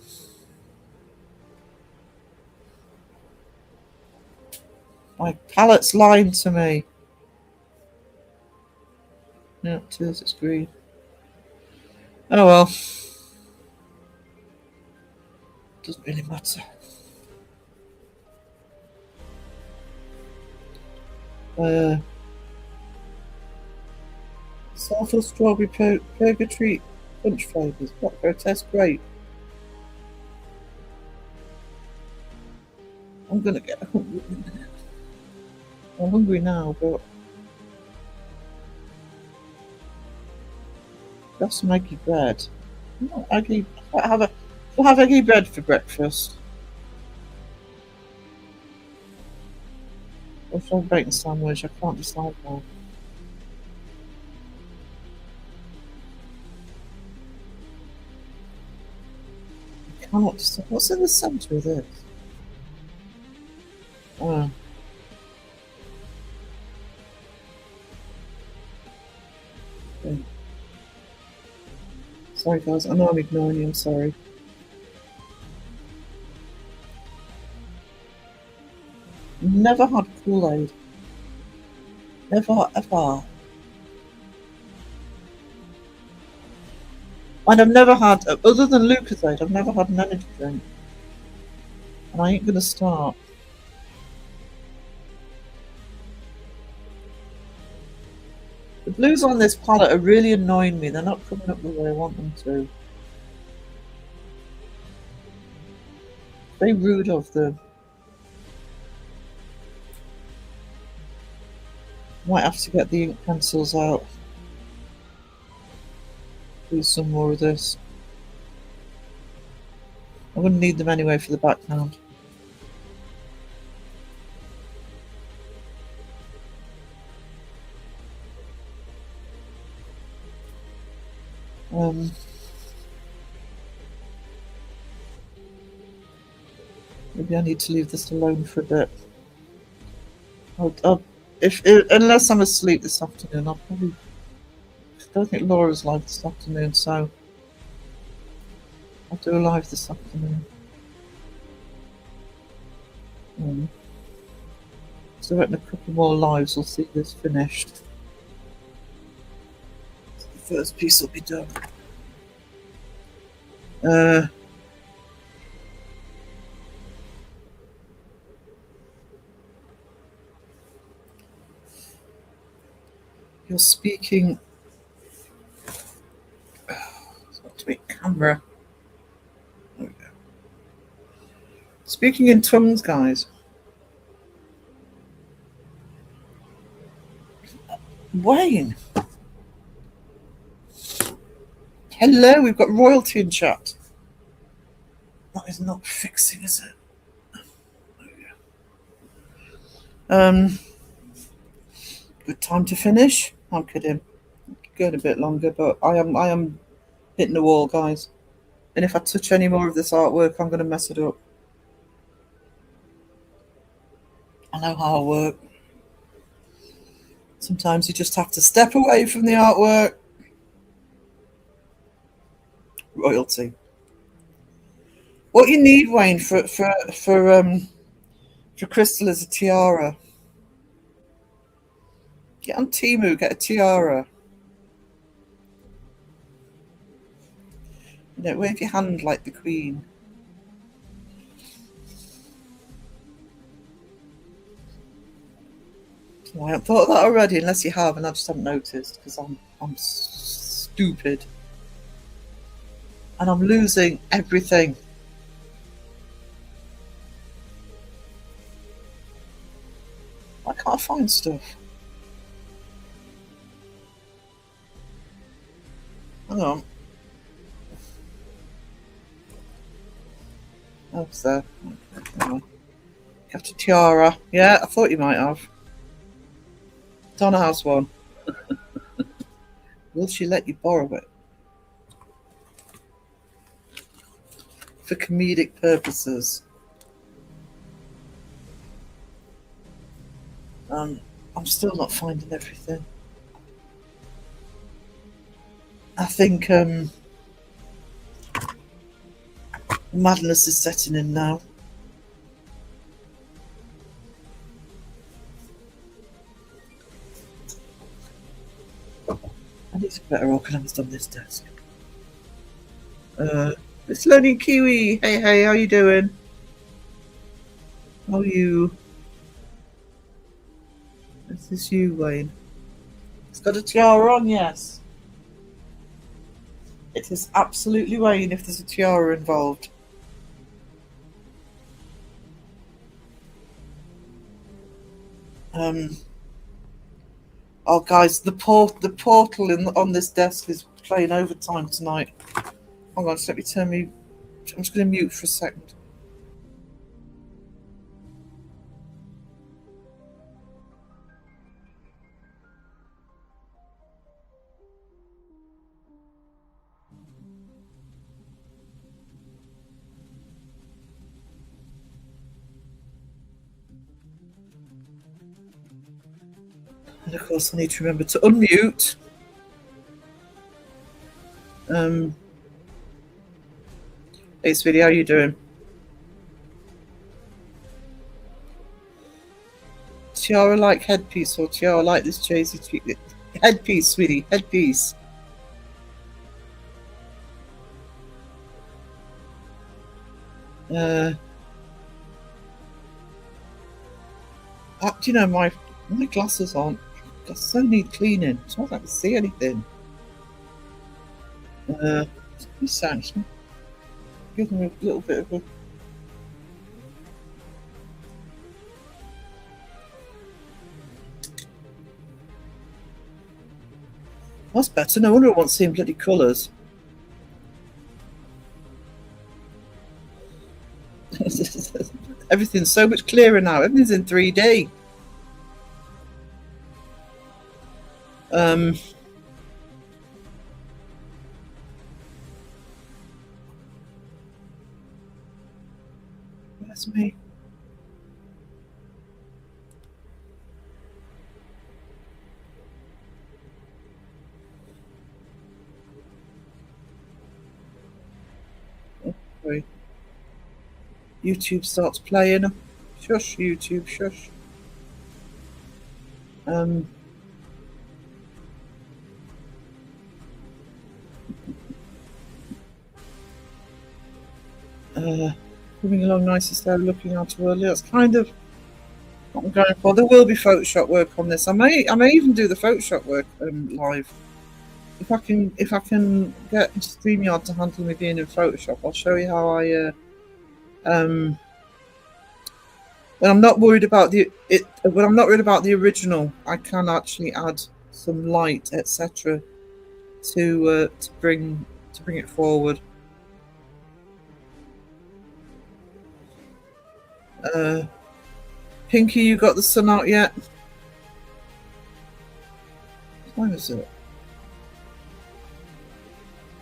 My palette's lying to me. No, it is, it's green. Oh well. Doesn't really matter. Sulphur strawberry purgatory punch flavours. What grotesque grape? I'm gonna get hungry in a minute. I'm hungry now, but got some eggy bread. Not eggy. I'll have eggy bread for breakfast. Or for a bacon sandwich. I can't decide now. I cannot decide. What's in the centre of this? Oh. Okay. Sorry guys, I know I'm ignoring you, I'm sorry. Never had Kool-Aid. Never, ever. And I've never had, other than Lucasade, I've never had an energy drink. And I ain't gonna start. The blues on this palette are really annoying me. They're not coming up the way I want them to. Very rude of them. Might have to get the ink pencils out. Do some more of this. I'm going to need them anyway for the background. Maybe I need to leave this alone for a bit. Unless I'm asleep this afternoon, I'll probably. I don't think Laura's live this afternoon, so I'll do a live this afternoon. So I reckon a couple more lives will see this finished. The first piece will be done. You're speaking. To make camera. There we go. Speaking in tongues, guys. Wayne. Hello, we've got royalty in chat. That is not fixing, is it? There we go. Good time to finish. I'm kidding. Going a bit longer, but I am hitting the wall, guys. And if I touch any more of this artwork, I'm going to mess it up. I know how I work. Sometimes you just have to step away from the artwork. Royalty. What you need, Wayne, for Crystal is a tiara. Get on Temu, get a tiara. You know, wave your hand like the Queen. Well, I haven't thought of that already, unless you have, and I just haven't noticed because I'm stupid, and I'm losing everything. I can't find stuff. Hang on. Oh, it's there. Got a tiara. Yeah, I thought you might have. Donna has one. Will she let you borrow it? For comedic purposes. I'm still not finding everything. I think madness is setting in now. I need to be better organised on this desk. It's Learning Kiwi. Hey, how you doing? How are you? Is this you, Wayne? It's got a tiara on, yes. It is absolutely Wayne if there's a tiara involved. Oh, guys, the portal on this desk is playing overtime tonight. Hang on, just let me turn me. I'm just going to mute for a second. And of course, I need to remember to unmute. Hey, sweetie, how you doing? Tiara like headpiece or tiara like this Jay-Z headpiece, sweetie, headpiece. Do you know my glasses aren't I so need cleaning. It's not like I can see anything. These sounds give them a little bit of a. That's better. No wonder I want seeing bloody colours. Everything's so much clearer now. Everything's in 3D. That's me. Sorry. YouTube starts playing. Shush, YouTube, shush. Moving along nicely, so looking out too early. That's kind of what I'm going for. There will be Photoshop work on this. I may even do the Photoshop work live. If I can get StreamYard to handle me being in Photoshop, I'll show you how I when I'm not worried about when I'm not worried about the original, I can actually add some light, etc. to bring it forward. Pinky, you got the sun out yet? What time is it?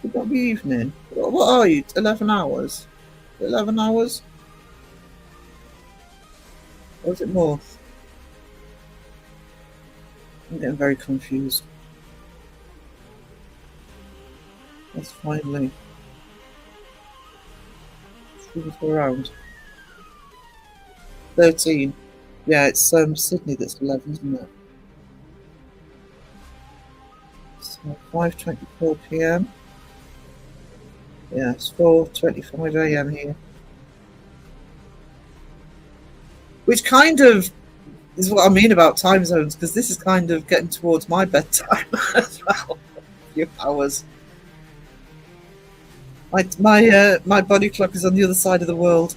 Would that be evening? What are you? 11 hours? 11 hours? Or is it more? I'm getting very confused. That's finally around 13. Yeah, it's Sydney that's 11, isn't it? So 5:24 p.m. Yeah, it's 4:25 a.m. here. Which kind of is what I mean about time zones, because this is kind of getting towards my bedtime as well. A few hours. My body clock is on the other side of the world.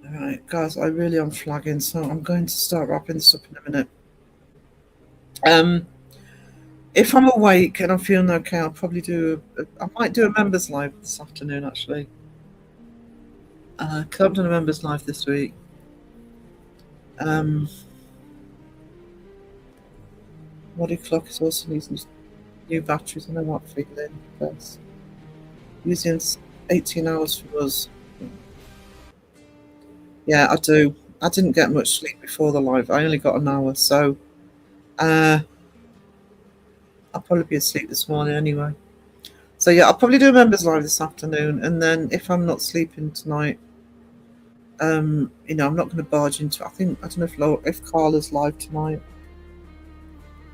Alright, guys, I really am flagging, so I'm going to start wrapping this up in a minute. If I'm awake and I'm feeling okay, I'll probably I might do a members live this afternoon, actually. Because I've done a members live this week. Body clock is also using new batteries. I know what feeling. That's using 18 hours for us. Yeah, I do. I didn't get much sleep before the live. I only got an hour, so I'll probably be asleep this morning anyway. So yeah, I'll probably do a members live this afternoon, and then if I'm not sleeping tonight, I'm not going to barge into. I don't know if Carla's live tonight.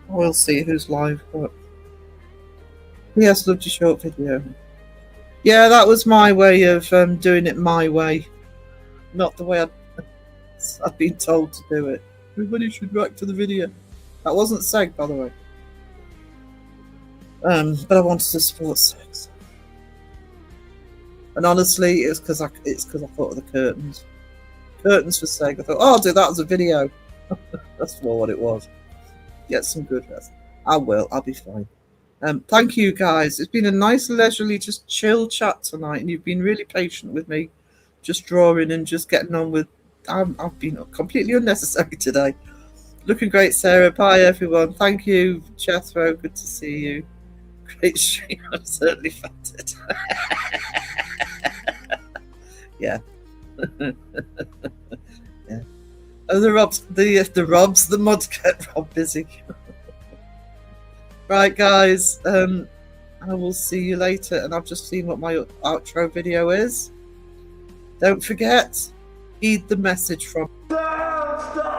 We'll see who's live, but yes, loved your short video. Yeah, that was my way of doing it my way, not the way I've been told to do it. Everybody should react to the video. That wasn't Seg, by the way. But I wanted to support Seg. And honestly, it's because I thought of the curtains. Curtains for Seg. I thought, oh, I'll do that as a video. That's more what it was. Get some good rest. I will. I'll be fine. Thank you, guys. It's been a nice, leisurely, just chill chat tonight, and you've been really patient with me, just drawing and just getting on with. I've been completely unnecessary today. Looking great, Sarah. Bye, everyone. Thank you, Jethro. Good to see you. Great stream. I'm certainly fatted. Yeah. Yeah. Oh, the Robs, the mods get Rob busy. Right, guys. I will see you later, and I've just seen what my outro video is. Don't forget, heed the message from. Stop!